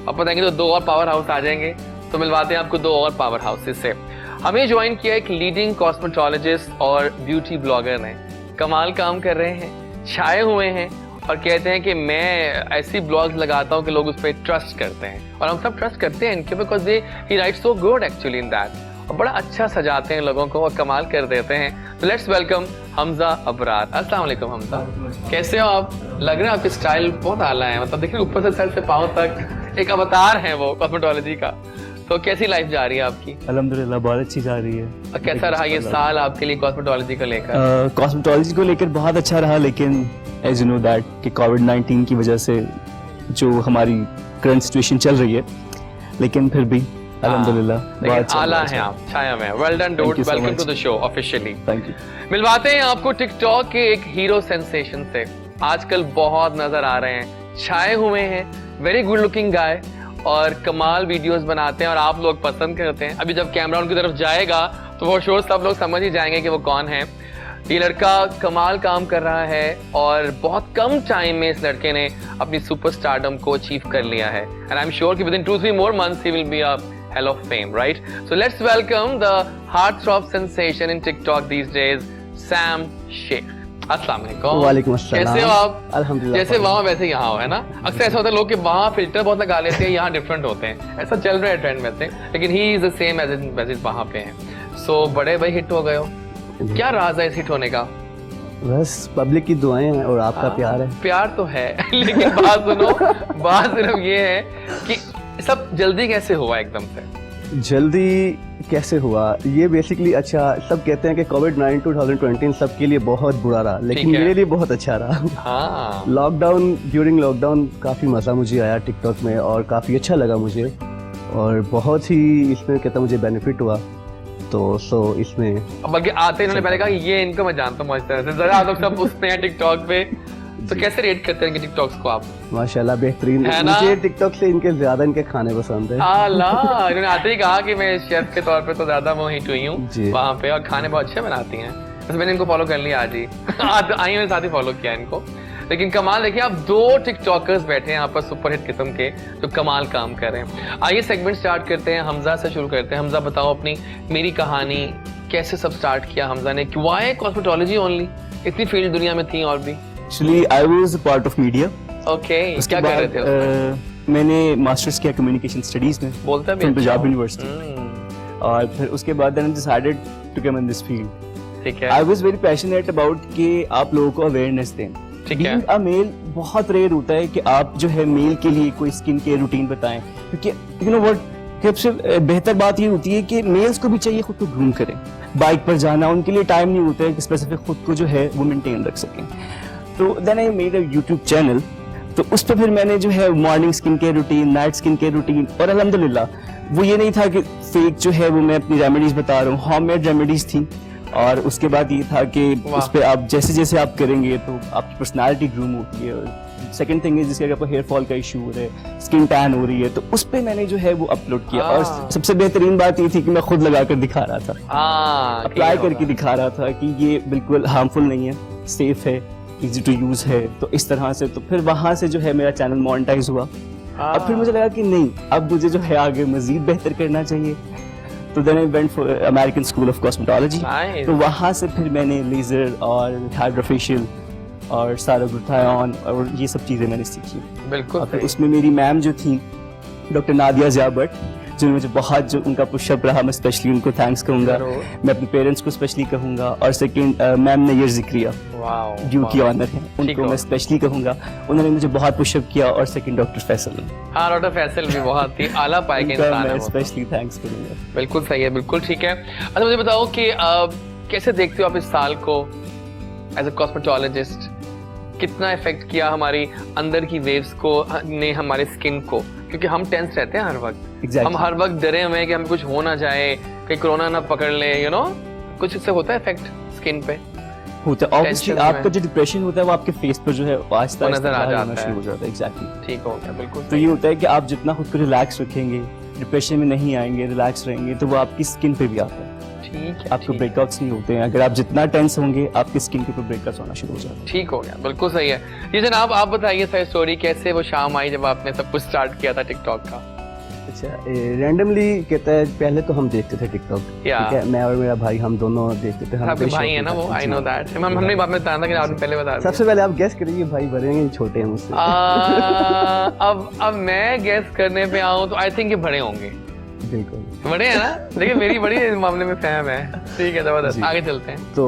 अब बताएंगे तो दो और पावर हाउस आ जाएंगे, तो मिलवाते हैं आपको दो और पावर हाउसेस से। हमें ज्वाइन किया एक लीडिंग कॉस्मेटोलॉजिस्ट और ब्यूटी ब्लॉगर ने, कमाल काम कर रहे हैं, छाए हुए हैं और कहते हैं कि मैं ऐसी ब्लॉग्स लगाता हूं कि लोग उस पर ट्रस्ट करते हैं, और हम सब ट्रस्ट करते हैं इनके, because they he right so good actually in that, और बड़ा अच्छा सजाते हैं लोगों को और कमाल कर देते हैं। तो लेट्स वेलकम हमजा अबरार। अस्सलाम वालेकुम हमजा, कैसे हो आप? लग रहा है आपकी स्टाइल बहुत आला है, मतलब देखिए ऊपर से सर से पाँव तक एक अवतार है वो कॉस्मेटोलॉजी का। तो कैसी लाइफ जा रही है आपकी?
अल्हम्दुलिल्लाह बहुत अच्छी जा रही है।
और कैसा रहा ये साल आपके लिए कॉस्मेटोलॉजी को लेकर?
कॉस्मेटोलॉजी को लेकर बहुत अच्छा रहा, लेकिन एज यू नो दैट कि कोविड-19 की वजह से जो हमारी करंट सिचुएशन चल रही है, लेकिन फिर भी अल्हम्दुलिल्लाह
आला है आप, छाया में। Well done dude, welcome to the show officially.
Thank you.
मिलवाते हैं आपको टिकटॉक के एक हीरो सेंसेशन से, आजकल बहुत नजर आ रहे हैं, छाए हुए हैं, वेरी गुड लुकिंग गाय, और कमाल वीडियोस बनाते हैं और आप लोग पसंद करते हैं। अभी जब कैमरा उनकी तरफ जाएगा तो वो शो सब लोग समझ ही जाएंगे कि वो कौन है। ये लड़का कमाल काम कर रहा है और बहुत कम टाइम में इस लड़के ने अपनी सुपरस्टारडम को अचीव कर लिया है, एंड आई एम श्योर कि with in 2-3 more months he will be a hell of fame, right? So let's welcome the heartthrob sensation in TikTok these days, Sam Sheikh. अस्सलाम वालेकुम।
वालेकुम अस्सलाम।
कैसे हो आप?
अल्हम्दुलिल्लाह।
जैसे वहाँ वैसे यहाँ हो, है ना? अक्सर ऐसा होता है लोग कि वहाँ फिल्टर बहुत लगा लेते हैं, यहाँ डिफरेंट होते हैं, ऐसा चल रहा है ट्रेंड में से, लेकिन he is the same as वहाँ पे हैं। सो बड़े भाई हिट हो गए हो, क्या राज है इस हिट होने का?
बस पब्लिक की दुआएं हैं और आपका प्यार है।
प्यार तो है लेकिन बात सुनो, बात सिर्फ ये है कि सब जल्दी कैसे हुआ एकदम से?
जल्दी कैसे हुआ ये बेसिकली, अच्छा सब कहते हैं कि कोविड-19 2020 सबके लिए बहुत बुरा रहा, लेकिन मेरे लिए बहुत अच्छा रहा।
हाँ,
ड्यूरिंग लॉकडाउन काफ़ी मज़ा मुझे आया टिकटॉक में और काफ़ी अच्छा लगा मुझे, और बहुत ही इसमें कहता मुझे बेनिफिट हुआ। तो इसमें
बल्कि आते इन्होंने पहले कहा ये इनको मैं जानता हूँ तरह से, जरा आप लोग सब उसमें हैं टिकटॉक पे, तो कैसे रेट करते हैं टिकटॉक्स को आप?
माशाल्लाह बेहतरीन है। मुझे टिकटॉक से इनके ज्यादा इनके खाने पसंद है।
अल्लाह, इन्होंने आते ही कहा कि मैं शेफ के तौर पे तो ज्यादा मोहित हुई हूँ वहाँ पे, और खाने बहुत अच्छे बनाती हैं। बस मैंने इनको फॉलो कर लिया आज ही आई मैंने साथ ही फॉलो किया इनको। लेकिन कमाल देखिए, आप दो टिकटॉकर्स बैठे हैं यहाँ पर सुपरहिट किस्म के जो कमाल काम कर रहे हैं। आइए सेगमेंट स्टार्ट करते हैं, हमजा से शुरू करते हैं। हमजा बताओ अपनी मेरी कहानी, कैसे सब स्टार्ट किया हमजा ने? Why cosmetology only? इतनी फील्ड दुनिया में थी और भी।
Actually I was a part of media.
Okay, क्या कर रहे थे उसमें?
मैंने मास्टर्स किया कम्युनिकेशन स्टडीज में,
बोलता भी
पंजाब यूनिवर्सिटी, और फिर उसके बाद then decided to come in this field.
ठीक है,
I was very passionate about कि आप लोगों को अवेयरनेस दें।
ठीक है,
अ मेल बहुत रेयर होता है कि आप जो है मेल के लिए कोई स्किन केयर रूटीन बताएं, क्योंकि यू नो व्हाट, सबसे बेहतर बात ये होती है कि मेल्स को भी चाहिए खुद को ग्रूम करें। बाइक पर जाना, उनके लिए टाइम नहीं होता है कि स्पेसिफिक खुद को जो है वो मेंटेन रख सकें। तो then I made a YouTube channel तो उस पर फिर मैंने जो है morning skin care routine, night skin care routine, और अल्हम्दुलिल्लाह वो ये नहीं था कि फेक जो है वो मैं अपनी रेमेडीज बता रहा हूँ, होममेड रेमेडीज थी। और उसके बाद ये था कि उस पर आप जैसे जैसे आप करेंगे तो आपकी पर्सनालिटी ग्रूम होती है। और सेकंड थिंग है जिसके अगर हेयर फॉल का इशू हो रहा है, स्किन टैन हो रही है, तो उस पर मैंने जो है वो अपलोड किया। और सबसे बेहतरीन बात ये थी कि मैं खुद लगा कर दिखा रहा था, अप्लाई करके दिखा रहा था कि ये बिल्कुल हार्मफुल नहीं है, सेफ है, इजी टू यूज है। तो इस तरह से तो फिर वहां से जो है मेरा चैनल मोनेटाइज हुआ। अब फिर मुझे लगा कि नहीं, अब मुझे जो है आगे मजीद बेहतर करना चाहिए। तो then I went for American school of cosmetology. तो वहां से फिर मैंने लेजर और हाइड्रोफेशियल और सारा ग्लूटाथियोन और ये सब चीजें मैंने सीखी।
बिल्कुल।
फिर उसमें मेरी मैम जो थी डॉक्टर नादिया ज़िया भट्ट, जिन्होंने मुझे बहुत, जो उनका पुशअप रहा, मैं स्पेशली उनको थैंक्स कहूंगा। मैं अपने पेरेंट्स को स्पेशली कहूंगा। और second ma'am Nayyar Zikriya, due की ऑनर है, उनको मैं स्पेशली कहूंगा। उन्होंने मुझे बहुत पुशअप किया। और सेकंड डॉक्टर फैसल।
हाँ, डॉक्टर फैसल भी बहुत ही आला पाए के इंसान है,
स्पेशली थैंक्स करूंगा।
बिल्कुल सही है, बिल्कुल ठीक है। अच्छा मुझे बताओ कि कैसे देखते हो आप इस साल को एज अ कॉस्मेटोलॉजिस्ट? कितना इफेक्ट किया हमारी अंदर की वेव्स को ने हमारे स्किन को? क्योंकि हम टेंस रहते हैं हर वक्त। हम हर वक्त डरे हुए हैं कि हमें कुछ हो ना जाए, कहीं कोरोना ना पकड़ ले, यू नो, कुछ इससे होता है इफेक्ट स्किन पे?
होता है ऑब्वियसली। आपका जो डिप्रेशन होता है वो आपके फेस पर जो है आहिस्ता
नजर आ जाता है,
शुरू हो जाता है। एग्जैक्टली,
ठीक हो गया, बिल्कुल।
तो ये होता है कि आप जितना खुद को रिलैक्स रखेंगे, डिप्रेशन में नहीं आएंगे, रिलैक्स रहेंगे, तो वो आपकी स्किन पे भी आता है।
ठीक है,
आपको ब्रेकआउट्स नहीं होते हैं। अगर आप जितना टेंस होंगे आपकी स्किन के ऊपर ब्रेकआउट्स होना शुरू हो जाते हैं।
ठीक हो गया, बिल्कुल सही है। ये जनाब आप बताइए सही स्टोरी, कैसे वो शाम आई जब आपने सब कुछ स्टार्ट किया था टिकटॉक का?
अच्छा, रैंडमली कहता है, पहले तो हम देखते थे टिकटॉक, ठीक है, मैं और मेरा भाई हम दोनों देखते थे।
आपके भाई है ना वो? I know that. हमने बात में बताया था कि आपने पहले बता दिया।
सबसे पहले आप गेस करिए, भाई बड़े हैं छोटे हैं मुझसे?
अब मैं गेस करने पे आऊं तो आई थिंक ये बड़े होंगे।
बिल्कुल
बड़े हैं ना, देखिए मेरी बड़ी इस मामले में फहम है। ठीक है, जबरदस्त, आगे चलते हैं।
तो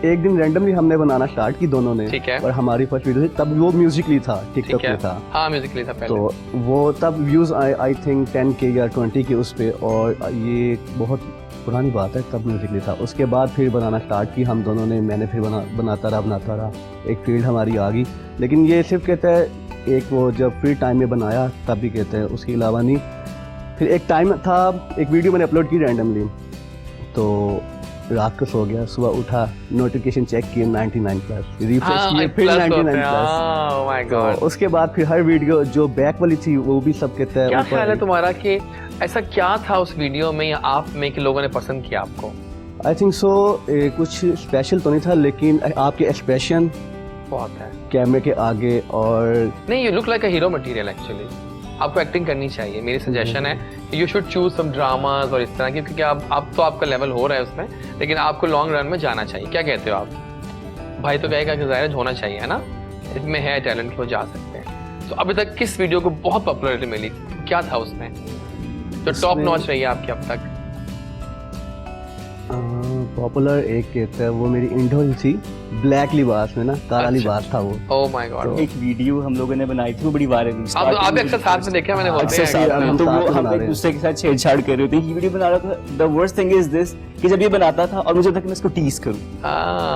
एक दिन रैंडमली हमने बनाना स्टार्ट की दोनों ने,
ठीक है।
और हमारी फर्स्ट वीडियो थी, तब वो म्यूजिकली था, टिकटॉक पे था।
हाँ, म्यूजिकली था पहले।
तो वो तब व्यूज आई थिंक 10K या 20K उस पे, और ये बहुत पुरानी बात है, तब म्यूजिकली था। उसके बाद फिर बनाना स्टार्ट की हम दोनों ने, मैंने फिर बनाता रहा, एक फील्ड हमारी आ गई। लेकिन ये सिर्फ कहता है एक वो जब फ्री टाइम में बनाया तब भी कहते हैं, उसके अलावा नहीं। फिर एक टाइम था, एक वीडियो मैंने अपलोड की रैंडमली, तो रात को सो गया, सुबह उठा, नोटिफिकेशन चेक किए 99+, रिफ्रेश किए फिर 99+।
ओह माय गॉड।
तो उसके बाद फिर हर वीडियो जो बैक वाली थी वो भी सब कहता है।
क्या ख्याल है तुम्हारा कि ऐसा क्या था उस वीडियो में या आप में कि लोगों ने पसंद किया आपको?
आई थिंक सो कुछ स्पेशल तो नहीं था, लेकिन आपके एक्सप्रेशन
बहुत है
कैमरे के आगे। और
नहीं, you look like a hero material actually. आपको एक्टिंग करनी चाहिए, मेरी सजेशन है। You should choose some dramas और इस तरह की, क्योंकि आप तो आपका लेवल हो रहा है उसमें, लेकिन आपको लॉन्ग रन में जाना चाहिए। क्या कहते हो आप? भाई तो कहेगा कि जाहिर होना चाहिए, है ना, इसमें है टैलेंट, वो जा सकते हैं। तो अभी तक किस वीडियो को बहुत पॉपुलरिटी मिली, क्या था उसमें जो टॉप नॉच रही है आपकी अब तक?
पॉपुलर एक कहता है, वो मेरी इंडो ही थी, ब्लैक लिबास में ना, काला लिबास था वो।
ओह माय गॉड।
एक वीडियो हम लोगों ने बनाई थी, वो बड़ी वायरल हुई।
आप अक्सर साथ में देखा मैंने, होते हैं
तो वो हम एक दूसरे के साथ छेड़छाड़ कर रहे थे। ये वीडियो बना रहा था। The worst thing is this कि जब ये बनाता था और मुझे लगता मैं इसको टीज करूं,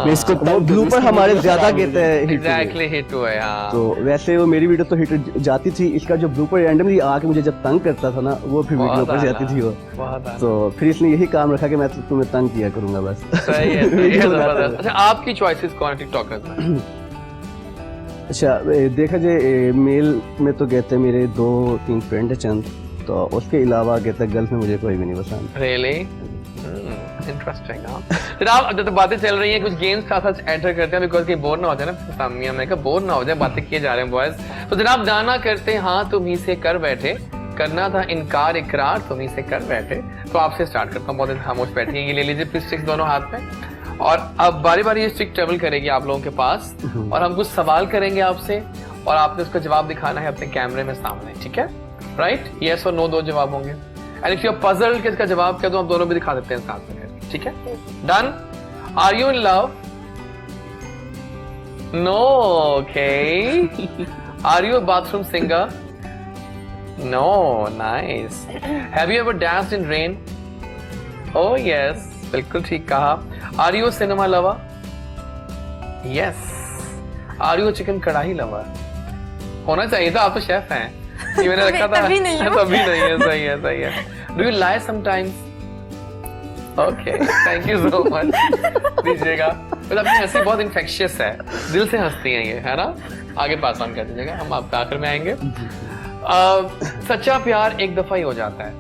मैं इसको
वो ब्लूपर हमारे ज्यादा कहते हैं
एग्जैक्टली हिट हुआ है।
तो वैसे वो मेरी वीडियो तो हिट जाती थी, इसका जो ब्लूपर रैंडमली आके मुझे जब तंग करता था ना, वो फिर वीडियो पर जाती थी वो। तो फिर इसने यही काम रखा कि मैं तुम्हें तंग किया करूंगा बस।
सही है, सही है, जबरदस्त। अच्छा, आपकी चॉइसेस कौन है टिकटॉकर में?
अच्छा, देखा जाए मेल में तो कहते हैं मेरे 2-3 फ्रेंड है चंद, तो उसके अलावा कहते हैं गर्ल्स में मुझे कोई भी नहीं पसंद।
Really interesting. जनाब, जब तो बातें चल रही हैं, कुछ गेम्स साथ साथ एंटर करते हैं, बिकॉज कहीं बोर ना हो जाए ना सामने, मैं कहा बोर ना हो जाए, बातें किए जा रहे हैं बॉयज। तो जनाब, जाना करते हैं हाँ तुम ही से कर बैठे, करना था इनकार इकरार तुम ही से कर बैठे। तो आपसे स्टार्ट करता हूँ, बहुत खामोश बैठी है, ये ले लीजिए प्लीज स्टिक दोनों हाथ में, और अब बारी बारी ये स्टिक ट्रेवल करेगी आप लोगों के पास, और हम कुछ सवाल करेंगे आपसे, और आपने उसका जवाब दिखाना है अपने कैमरे में सामने, ठीक है? राइट, यस और नो, 2 जवाब होंगे। And if you are puzzled कि इसका जवाब क्या, तो हम दोनों भी दिखा देते हैं साथ में, ठीक है? Done? Are you in love? No, okay. Are you a bathroom singer? No, nice. Have you ever danced in rain? Oh yes, बिल्कुल ठीक कहा। Are you a cinema lover? Yes. Are you a chicken कढ़ाई lover? होना चाहिए था, आप तो chef हैं। ये मैंने रखा था।
तभी नहीं हूँ।
तभी नहीं है, सही है, सही है। Do you lie sometimes? Okay, thank you so much. दीजिएगा। बस अपनी हंसी बहुत इन्फेक्शियस है, दिल से हंसती हैं ये, है ना? आगे पास ऑन कर दीजिएगा, हम आपके आखिर में आएंगे। सच्चा प्यार एक दफा ही हो जाता है,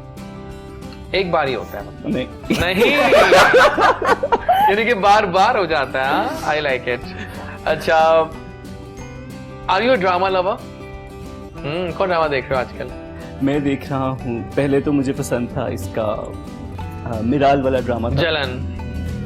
एक बार ही होता है मतलब? नहीं यानी कि बार बार हो जाता है। I like it. अच्छा, आर यू ड्रामा लवर? कौन ड्रामा देख रहे हो आजकल?
मैं देख रहा हूँ, पहले तो मुझे पसंद था इसका मिराल वाला ड्रामा था।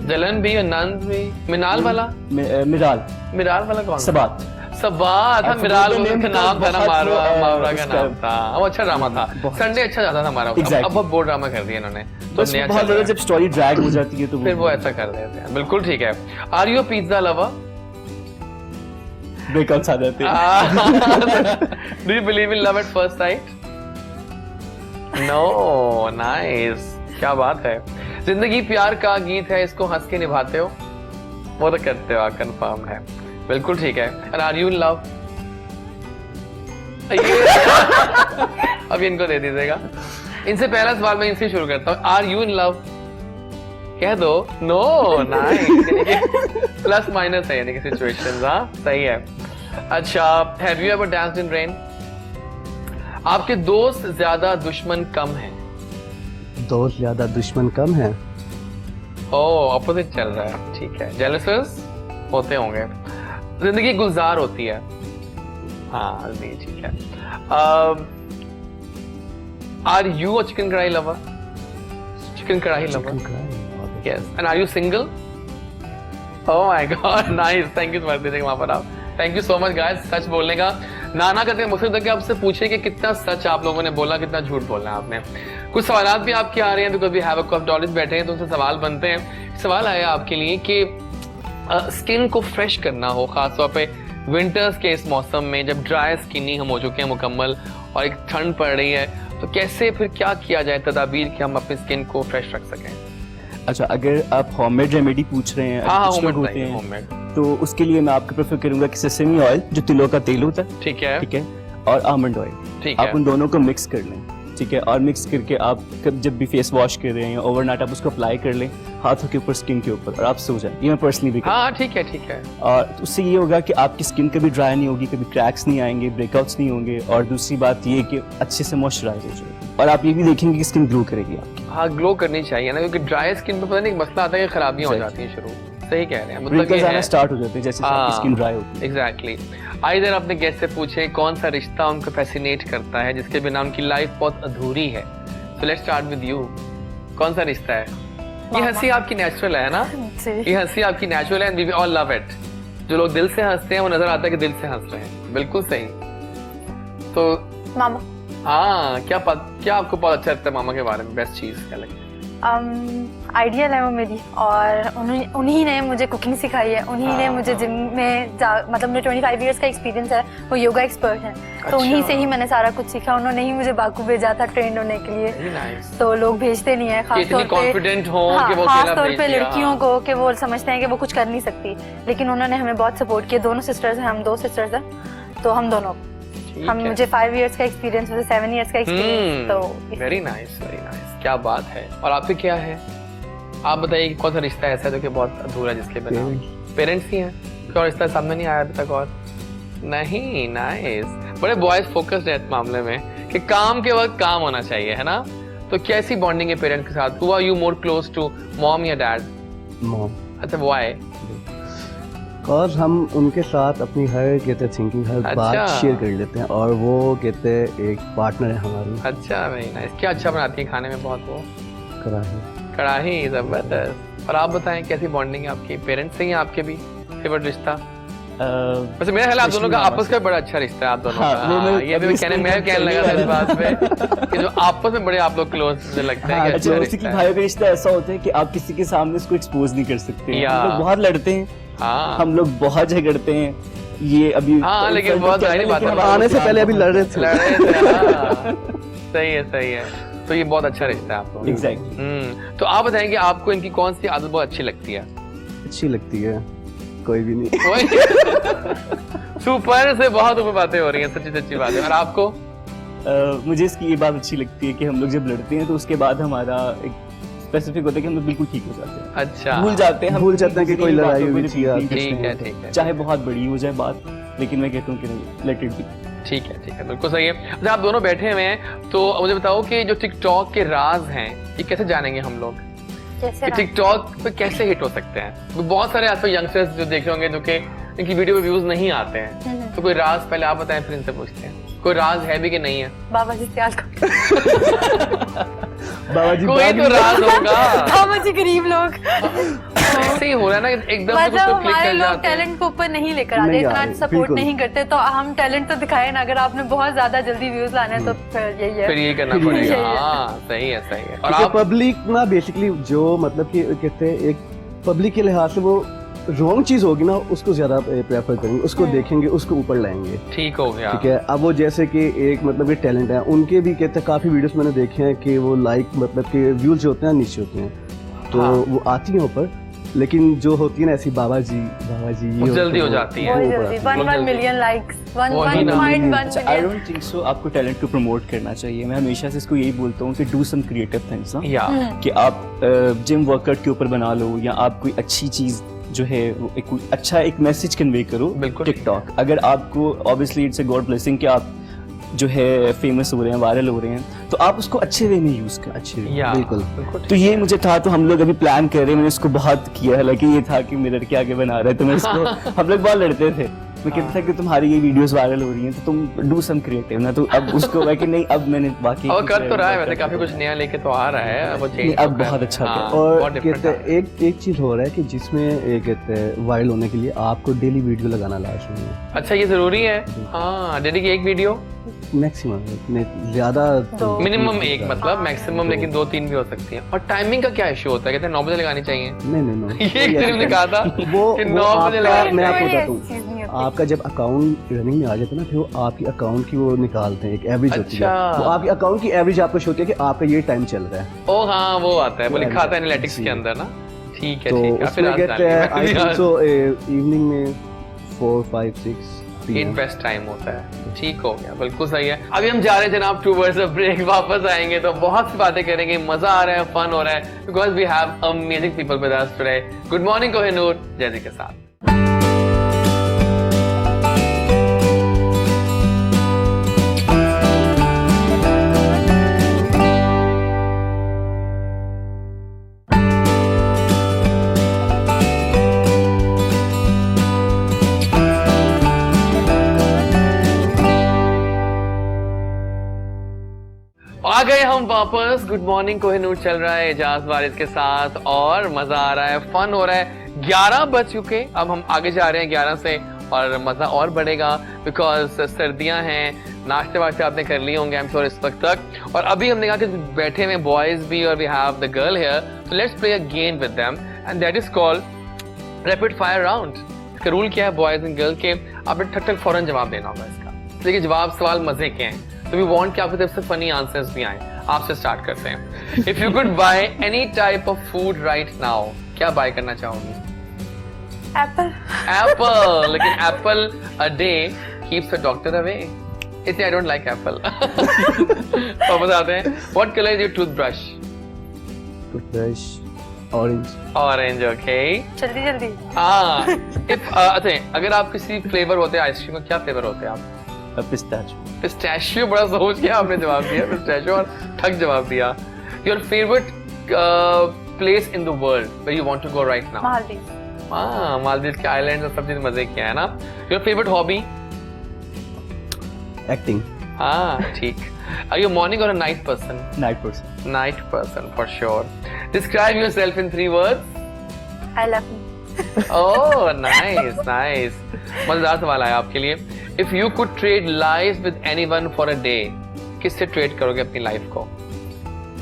जलन भी और नंद भी। मिनाल वाला?
मिराल
वाला कौन?
सबात
था। मिराल का नाम था ना, मावरा का नाम था। वो अच्छा ड्रामा था,
बहुत
संडे अच्छा जाता था हमारा। अब बहुत बोर ड्रामा कर दिया इन्होंने, तो
बस
नया
बहुत
चल रहा
ज्यादा
है।
जब स्टोरी ड्रैग हो जाती है तो
फिर वो ऐसा कर देते हैं। बिल्कुल ठीक है। Are you pizza lover?
Breakouts आ जाते हैं।
Do you believe in love at first sight? No, nice, क्या बात है। जिंदगी प्यार का गीत है, इसको हंस के निभाते हो? वो तो करते हो, कंफर्म है। बिल्कुल ठीक है। And are you in love? अब इनको दे दीजिएगा। इनसे पहला सवाल मैं इनसे शुरू करता हूँ। Are you in love? कह दो। No, nice. प्लस माइनस है यानी कि सिचुएशंस। हाँ, सही है। अच्छा, have you ever danced in rain? आपके दोस्त ज्यादा दुश्मन कम हैं?
दोस्त ज्यादा दुश्मन कम है।
ओह, ऑपोजिट चल रहा है। ठीक है। जेलसस होते होंगे। जिंदगी गुलजार होती है। हाँ जी, ठीक है। आर यू अ चिकन कढ़ाई लवर? चिकन कढ़ाई lover? Yes. And are you single? Oh my god, nice, thank you so much. वहां पर आप, thank you so much guys. सच बोलने का ना करते मकसद था कि आपसे पूछे कि कितना सच आप लोगों ने बोला, कितना झूठ बोला आपने। कुछ सवाल भी आपके आ रहे हैं, तो कभी हैव अ कप डॉलिस बैठे हैं तो उनसे सवाल बनते हैं। सवाल आया आपके लिए कि स्किन को फ्रेश करना हो, खासतौर पे विंटर्स के इस मौसम में जब ड्राई स्किनी हम हो चुके हैं मुकम्मल और एक ठंड पड़ रही है, तो कैसे फिर क्या किया जाए तदाबीर कि हम अपनी स्किन को फ्रेश रख सकें?
अच्छा, अगर आप होममेड रेमेडी पूछ रहे हैं,
हाँ,
कुछ लोग होते हैं, तो उसके लिए मैं आपको प्रेफर करूंगा कि सेसमी ऑयल, जो तिलों का तेल होता है,
ठीक है,
ठीक है, और आमंड ऑयल,
ठीक है,
आप उन दोनों को मिक्स कर लें, ठीक है, और मिक्स करके आप जब भी फेस वॉश कर रहे हैं ओवरनाइट आप उसको अप्लाई कर लें हाथों के ऊपर, स्किन के ऊपर, और आप सो जाएं। ये मैं पर्सनली भी
हाँ, ठीक है, ठीक है।
और उससे ये होगा कि आपकी स्किन कभी ड्राई नहीं होगी, कभी क्रैक्स नहीं आएंगे, ब्रेकआउट्स नहीं होंगे, और दूसरी बात ये कि अच्छे से मॉइस्चराइज हो जाएगी, और आप ये भी देखेंगे कि स्किन ग्लो करेगी आपकी।
हाँ, ग्लो करनी चाहिए ना, क्योंकि ड्राई स्किन पे पता नहीं एक मसला आता है कि खराबियां हो जाती हैं शुरू। सही कह रहे हैं,
मतलब ये आना स्टार्ट हो जाते हैं जैसे आपकी स्किन ड्राई होती है।
एग्जैक्टली। आई देर अपने गेस्ट से पूछे कौन सा रिश्ता उनको फैसिनेट करता है, जिसके बिना उनकी लाइफ बहुत अधूरी है। So let's start with you. कौन सा रिश्ता है? ये हंसी आपकी नेचुरल है ना? ये हंसी आपकी नेचुरल है, and we all love it. जो लोग दिल से हंसते हैं वो नजर आता है कि दिल से हंस रहे हैं। बिल्कुल सही। तो
मामा।
हाँ, क्या आपको बहुत अच्छा लगता है मामा के बारे में? बेस्ट चीज क्या लगती है?
आइडियल है वो मेरी, और उन्हीं ने मुझे कुकिंग सिखाई है, उन्हीं ने मुझे जिम में मतलब मुझे 25 इयर्स का एक्सपीरियंस है, वो योगा एक्सपर्ट हैं, तो उन्हीं से ही मैंने सारा कुछ सीखा। उन्होंने ही मुझे बाकू भेजा था ट्रेन होने के लिए। तो लोग भेजते नहीं है, खासतौर पे लड़कियों को, कि वो समझते हैं कि वो कुछ कर नहीं सकती, लेकिन उन्होंने हमें बहुत सपोर्ट किया। दोनों सिस्टर्स हैं, हम 2 सिस्टर्स हैं, तो हम दोनों, मुझे 5 इयर्स का एक्सपीरियंस, मुझे 7 इयर्स का एक्सपीरियंस। तो
वेरी नाइस, वेरी नाइस, क्या बात है। और आपके क्या है? आप बताइए कौन सा रिश्ता ऐसा है जो कि बहुत अधूरा, जिसके बिना? पेरेंट्स ही हैं, कोई रिश्ता सामने नहीं आया अभी तक? और नहीं, नाइस, बड़े बॉयज फोकस्ड है इस मामले में कि काम के वक्त काम होना चाहिए, है ना? तो कैसी बॉन्डिंग है पेरेंट्स के साथ? Who are you more close to, mom या डैड?
मॉम।
अच्छा, व्हाई?
बिकॉज हम उनके साथ अपनी हर थिंकिंग, हर बात शेयर कर लेते हैं, और वो कहते एक पार्टनर है हमारी।
अच्छा, वेरी नाइस। क्या अच्छा बनाती है खाने में? बहुत वो कढ़ाई, जबरदस्त। और आप बताएं कैसी बॉन्डिंग है आपकी? पेरेंट्स से ही आपके भी फेवरेट रिश्ता? वैसे मेरा ख्याल आप दोनों का आपस का बड़ा अच्छा रिश्ता है आप दोनों का। ये भी मैं कहने लगा था इस बात पे कि जो आपस में बड़े आप लोग क्लोज मुझे लगता है कि अच्छा रिश्ता है।
भाइयों का रिश्ता ऐसा होता है कि आप किसी के सामने उसको एक्सपोज नहीं कर सकते। हम लोग बहुत लड़ते हैं, हम लोग बहुत झगड़ते हैं, ये अभी
हाँ, लेकिन बहुत सारी बात है,
आने से पहले अभी लड़ रहे थे।
सही है, सही है। तो ये बहुत अच्छा रिश्ता है आपको।
एग्जैक्टली।
तो आप बताएंगे आपको इनकी कौन सी आदत बहुत अच्छी लगती है?
अच्छी लगती है, कोई भी नहीं।
सुपर से बहुत ऊपर बातें हो रही हैं, सच्ची सच्ची बात है। और आपको?
मुझे इसकी ये बात अच्छी लगती है कि हम लोग जब लड़ते हैं तो उसके बाद हमारा एक स्पेसिफिक होता है कि हम लोग बिल्कुल ठीक हो जाते हैं।
अच्छा,
भूल जाते हैं, हम
भूल जाते हैं कि कोई लड़ाई हुई थी या
ठीक है ठीक है,
चाहे बहुत बड़ी हो जाए बात, लेकिन मैं कहता हूँ कि नहीं, लेट इट बी।
ठीक है, बिल्कुल सही है। अच्छा, आप दोनों बैठे हुए हैं तो मुझे बताओ कि जो टिकटॉक के राज हैं ये कैसे जानेंगे हम लोग?
कैसे
टिकटॉक पे कैसे हिट हो सकते हैं? बहुत सारे आजकल यंगस्टर्स जो देख रहे होंगे जो कि इनकी वीडियो पे व्यूज नहीं आते हैं, तो कोई राज पहले आप बताएं फिर इनसे पूछते हैं। कोई राज है भी कि नहीं है?
बाबा जी त्याल को
बाबा जी
कोई तो राज होगा।
बाबा जी गरीब लोग
ऐसे ही हो रहा है ना, एकदम से कुछ
मतलब
तो क्लिक
हमारे
कर
लोग
जाते हैं।
टैलेंट को ऊपर नहीं लेकर आते,
नहीं
इतना
आ रहे,
सपोर्ट
बिल्कुल।
नहीं करते, तो हम टैलेंट तो दिखाए ना। अगर आपने बहुत ज्यादा जल्दी व्यूज लाने हैं तो फिर यही है।
फिर यही करना
फिर यही
पड़ेगा।
है।
हाँ, सही है। और
क्योंकि
आप?
पब्लिक ना बेसिकली जो मतलब कि कहते हैं एक पब्लिक के लिहाज से वो रॉन्ग चीज होगी ना उसको ज्यादा प्रेफर करेंगे, उसको देखेंगे, उसको ऊपर लाएंगे।
ठीक हो गया।
ठीक है, अब वो जैसे कि एक मतलब कि टैलेंट है, उनके भी कहते हैं काफी वीडियोस मैंने देखे हैं कि वो लाइक मतलब कि व्यूज जो होते हैं नीचे होते हैं, तो
हाँ।
वो आती हैं ऊपर, लेकिन जो होती है ना ऐसी बाबा जी
वो जल्दी हो जाती है।
बहुत
वो ऊपर
जल्दी
आती
1 मिलियन लाइक्स,
वही ना।
1.1
आई
मिलियन।
डोंट थिंक सो आपको टैलेंट को प्रमोट करना चाहिए। मैं हमेशा से इसको यही बोलता हूँ कि डू सम क्रिएटिव थिंग्स ना,
या
कि आप जिम वर्कआउट के ऊपर बना लो, या आप कोई अच्छी चीज जो है वो एक अच्छा एक मैसेज कन्वे करो।
बिल्कुल।
टिकटॉक अगर आपको obviously it's a God blessing कि आप जो है फेमस हो रहे हैं, वायरल हो रहे हैं, तो आप उसको अच्छे वे में यूज करें। अच्छे वे
या
बिल्कुल।
तो ये मुझे था, तो हम लोग अभी प्लान कर रहे हैं, मैंने इसको बहुत किया, हालांकि ये था कि मिरर के आगे बना रहे, तो मैं इसको हम लोग बहुत लड़ते थे, मैं कहता था कि तुम्हारी ये वीडियोस वायरल हो रही हैं तो तुम डू सम क्रिएटिव ना, तो अब उसको मैं कि नहीं, अब मैंने बाकी
और कर तो रहा है वैसे, काफी कुछ नया लेके तो आ रहा है वो चेंज।
अब बहुत अच्छा
हाँ,
किया।
और
बहुत different
कहते हैं
है।
एक चीज हो रहा है कि जिसमें कहते हैं वायरल होने के लिए आपको डेली वीडियो लगाना लाजमी है,
अच्छा, ये जरूरी है। हाँ, डेली की एक वीडियो
मैक्सिमम ज्यादा
दो।
मिनिमम एक, मतलब मैक्सिमम, लेकिन 2-3 भी हो सकती है। और टाइमिंग का क्या इशू होता है? कहते हैं 9 बजे लगानी चाहिए।
नहीं
ये एक ट्रिप ने कहा था
वो
कि
वो
9 बजे
आपका
लगानी
मैं आपको
कोई
बताता
ऐसी चीज नहीं
हूँ,
होती।
आपका जब अकाउंट रनिंग में आ जाता है ना, फिर वो आपकी अकाउंट की वो निकालते हैं, एक एवरेज होती है,
अच्छा।
वो आपकी अकाउंट की एवरेज आपको शो होती है कि आपका ये टाइम चल रहा है,
ओ हाँ, वो आता है, वो
वो
लिखा आता है
जी।
एनालिटिक्स के अंदर ना। ठीक है
तो
ठीक है। फिर
उसमें
आज
कहते हैं आई
डालेंगे।
थिंक सो इवनिंग में 4, 5, 6
ये
PM।
बेस्ट टाइम होता है। ठीक हो गया, बिल्कुल सही है। अभी हम जा रहे हैं जनाब टूवर्ड्स अ ब्रेक, वापस आएंगे तो बहुत सी बातें करेंगे, मजा आ रहा है, फन हो रहा है, because we have amazing people with us today. Good morning Kohinoor Zaidi के साथ। आ गए हम वापस। गुड मॉर्निंग कोहिनूर चल रहा है एजाज वारिस के साथ और मजा आ रहा है, फन हो रहा है। 11 बज चुके, अब हम आगे जा रहे हैं 11 से और मजा और बढ़ेगा बिकॉज सर्दियां हैं। नाश्ते वाश्ते आपने कर लिए होंगे आई एम श्योर इस वक्त तक। और अभी हमने कहा कि बैठे हुए बॉयज भी और we have the girl here, so let's play a game with them and that is called rapid fire round. इसका रूल क्या है बॉयज एंड गर्ल के, आपने ठक ठक फौरन जवाब देना होगा इसका। देखिए जवाब सवाल मजे के हैं, तो वी वांट कि आपकी तरफ से फनी आंसर्स भी आए। आपसे स्टार्ट करते हैं। If you could by any type of food right now, क्या बाय करना चाहोगी?
एप्पल।
एप्पल, लेकिन Apple a day keeps the doctor away, इसलिए आई डोंट लाइक एप्पल। और बताते हैं what colour is your toothbrush?
Toothbrush orange.
Orange, okay.
जल्दी जल्दी।
हाँ, अच्छा, अगर आप किसी फ्लेवर होते हैं आइसक्रीम में, क्या फ्लेवर होते हैं आप? पिस्ताशियो। बड़ा सोच के आपने जवाब दिया पिस्ताशियो और ठग जवाब दिया। Your favourite place in the world where you want to go right now?
Maldives.
हाँ, मालदीव के आइलैंड्स और सब चीज मजे किया है ना। Your favourite hobby?
एक्टिंग।
हाँ, ठीक। आर यू मॉर्निंग और a night person?
Night person.
Night person for sure. Describe yourself in 3 words.
I love you.
Oh nice nice, मजेदार सवाल आया आपके लिए। If you could trade life with anyone for a day, किससे trade करोगे अपनी life को?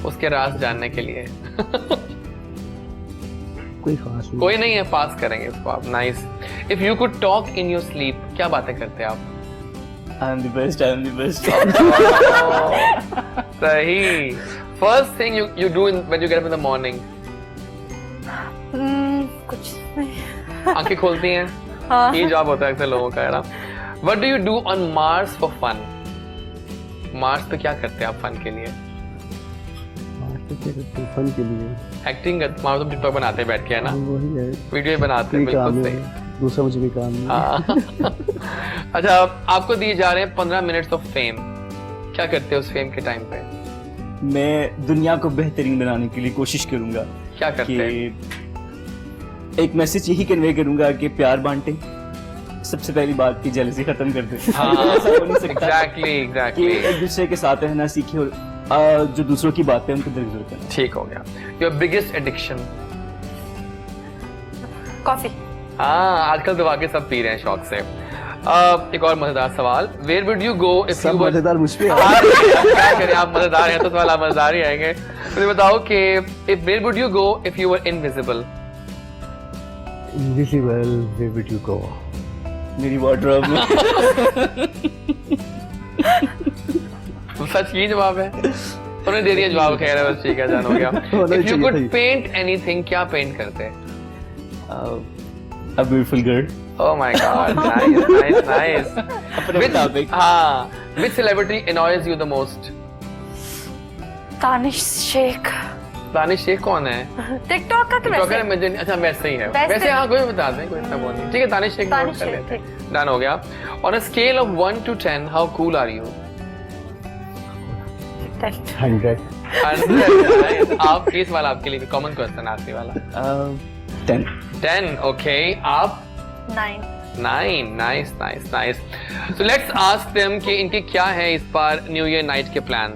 उसके राज जानने के लिए।
कोई खास नहीं।
कोई नहीं है, पास करेंगे इसको आप। Nice. If you could talk in your sleep, क्या बातें करते हैं आप?
I am the best, I am the best.
सही। First thing you do when you get up in the morning?
कुछ नहीं।
आंखें खोलती हैं,
हाँ।
ये जॉब होता है अक्सर लोगों का, है ना। What do you do on Mars for fun? Mars पे क्या करते हैं आप फन के लिए?
फन के लिए
एक्टिंग करते, मानो तुम टिकटॉक बनाते हैं बैठ के, है ना,
वही है,
वीडियो बनाते हैं,
कोई काम
बिल्कुल
है,
सही।
दूसरा मुझे भी काम नहीं है।
हाँ। अच्छा, आपको दिए जा रहे हैं 15 मिनट्स ऑफ फेम, क्या करते हो उस फेम के टाइम पे?
मैं दुनिया को बेहतरीन बनाने के लिए कोशिश करूंगा।
क्या करते हैं?
कि एक मैसेज यही कन्वे करूंगा कि प्यार बांटे, सबसे पहली बात की जेलसी खत्म कर दे।
हाँ,
ऐसा हो नहीं सकता
एग्जैक्टली
कि
एग्जैक्टली।
एक दूसरे के साथ रहना सीखे और जो दूसरों की बातें उनको दरगुजर करना।
ठीक हो गया। Your biggest addiction?
कॉफी।
हाँ, आजकल दबा के सब पी रहे हैं शौक से। एक और मजेदार सवाल, where would you go if
सब
यू वर,
मजेदार मुझ पे
क्या करें, आप मजेदार हैं तो वाला मजेदार ही आएंगे। मुझे बताओ कि if where would you go if you were invisible?
Invisible, where would you go?
मेरी वार्डरोब में।
सच ही जवाब है, तुमने दे दिया जवाब, खैर है, बस ठीक है, जान हो गया। If you could paint anything, क्या पेंट करते हैं?
A beautiful girl.
Oh my god, nice, nice, nice.
अपने मुताबिक।
हाँ, which celebrity annoys you the most?
Tanish Sheikh.
Danish Sheikh कौन है?
टिकटॉक का तो
TikToker
वैसे
है, मुझे अच्छा वैसे ही है,
वैसे-
वैसे हाँ, कोई बता दें, कोई इतना वो नहीं। ठीक है, दानिश शेख नोट
दानिश
कर
शेख,
लेते हैं, डन हो गया। On a scale of 1 to 10, how cool are you?
100।
100, आप इस वाला आपके लिए कॉमन क्वेश्चन आखिरी वाला।
10.
10, okay, आप
9।
9, nice nice nice. So let's ask them कि इनके क्या है इस बार न्यू ईयर नाइट के plan.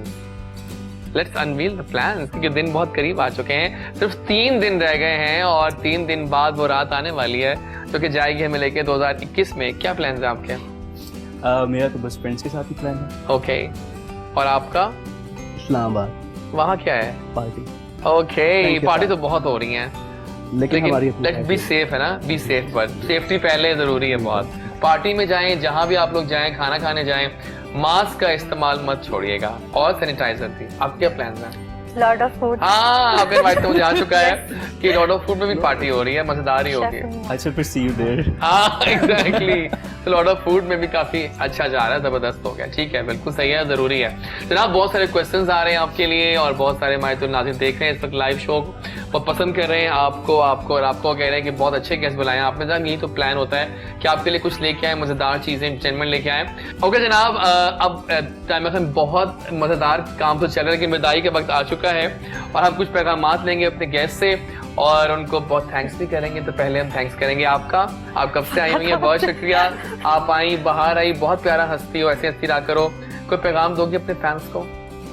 Let's unveil the plans, क्योंकि दिन बहुत करीब आ चुके हैं, सिर्फ 3 दिन रह गए हैं और 3 दिन बाद वो रात आने वाली है जो कि जाएगी हमें लेके 2021 में। क्या प्लान्स हैं आपके?
मेरा तो बस फ्रेंड्स के साथ ही प्लान है।
ओके, और आपका?
इस्लामाबाद
वहाँ क्या है?
Party,
okay,
Thank you,
party
sir.
तो बहुत हो रही हैं,
लेकिन हमारी
लेकिन लेट्स बी सेफ, है ना, बी सेफ, पर सेफ्टी पहले जरूरी है बहुत। पार्टी में जाएं, जहां भी आप लोग जाएं, खाना खाने जाएं, मास्क का इस्तेमाल मत छोड़िएगा और सैनिटाइजर भी। आप क्या प्लान है?
Lord of food.
हाँ, आपके इनवाइट तो मुझे आ चुका है कि लॉर्ड ऑफ फूड में भी पार्टी हो रही है, मजेदार ही होगी।
अच्छा, फिर सी यू देयर।
हाँ एग्जैक्टली, तो लॉर्ड ऑफ फूड में भी काफी अच्छा जा रहा है, जबरदस्त हो गया। ठीक है, बिल्कुल सही है, जरूरी है। जनाब, बहुत सारे क्वेश्चंस आ रहे हैं आपके लिए और बहुत सारे हमारे नाज़रीन देख रहे हैं इस वक्त लाइव शो, बहुत पसंद कर रहे हैं आपको और आपको कह रहे हैं कि बहुत अच्छे गेस्ट बुलाएं आपने। जनाब, यही तो प्लान होता है कि आपके लिए कुछ लेके आए, मजेदार चीजें, एंटरटेनमेंट लेके आए। ओके जनाब, अब टाइम में बहुत मजेदार काम तो चल रहा है, लेकिन विदाई के वक्त आ चुका है और हम कुछ पैगामात लेंगे अपने गेस्ट से और उनको बहुत थैंक्स भी करेंगे। तो पहले हम थैंक्स करेंगे आपका, आप कब से आई हुई हैं, बहुत शुक्रिया, आप आई, बाहर आई, बहुत प्यारा हंसती हो, ऐसे हंसती रहा करो। कोई पैगाम दोगे अपने फैंस को?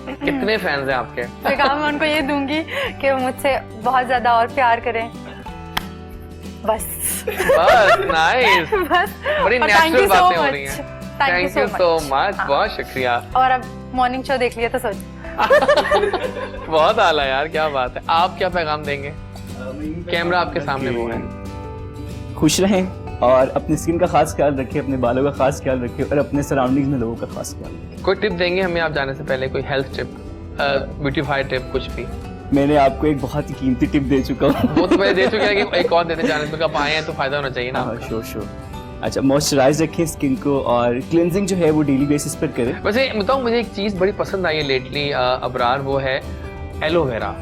कितने फैंस हैं आपके?
पैगाम मैं उनको ये दूंगी कि वो मुझसे बहुत ज्यादा और प्यार करें, बस।
बस, नाइस,
बस,
बड़ी
और thank
नेचुरल
you so
बातें हो
much.
रही हैं।
Thank you
thank you
so
so
much.
Much,
हाँ।
बहुत शुक्रिया।
और अब मॉर्निंग शो देख लिया तो सोच।
बहुत आला यार, क्या बात है। आप क्या पैगाम देंगे? कैमरा आपके सामने वो है।
खुश रहें और अपनी स्किन का खास ख्याल रखें, अपने बालों का खास ख्याल रखें और अपने सराउंडिंग्स में लोगों का खास ख्याल रखें।
कोई टिप देंगे हमें आप जाने से पहले, कोई हेल्थ टिप, ब्यूटीफाई टिप, कुछ भी?
मैंने आपको एक बहुत ही कीमती टिप दे चुका हूँ।
वो तो मैंने दे चुका है कि एक और देते जाने से, आप आए हैं तो फायदा होना चाहिए ना।
हाँ, श्योर श्योर। अच्छा, मॉइस्चराइज रखें स्किन को और क्लिनजिंग जो है वो डेली बेसिस पर करें।
वैसे बताऊं, मुझे एक चीज बड़ी पसंद आई है लेटली अबरार, वो है एलोवेरा।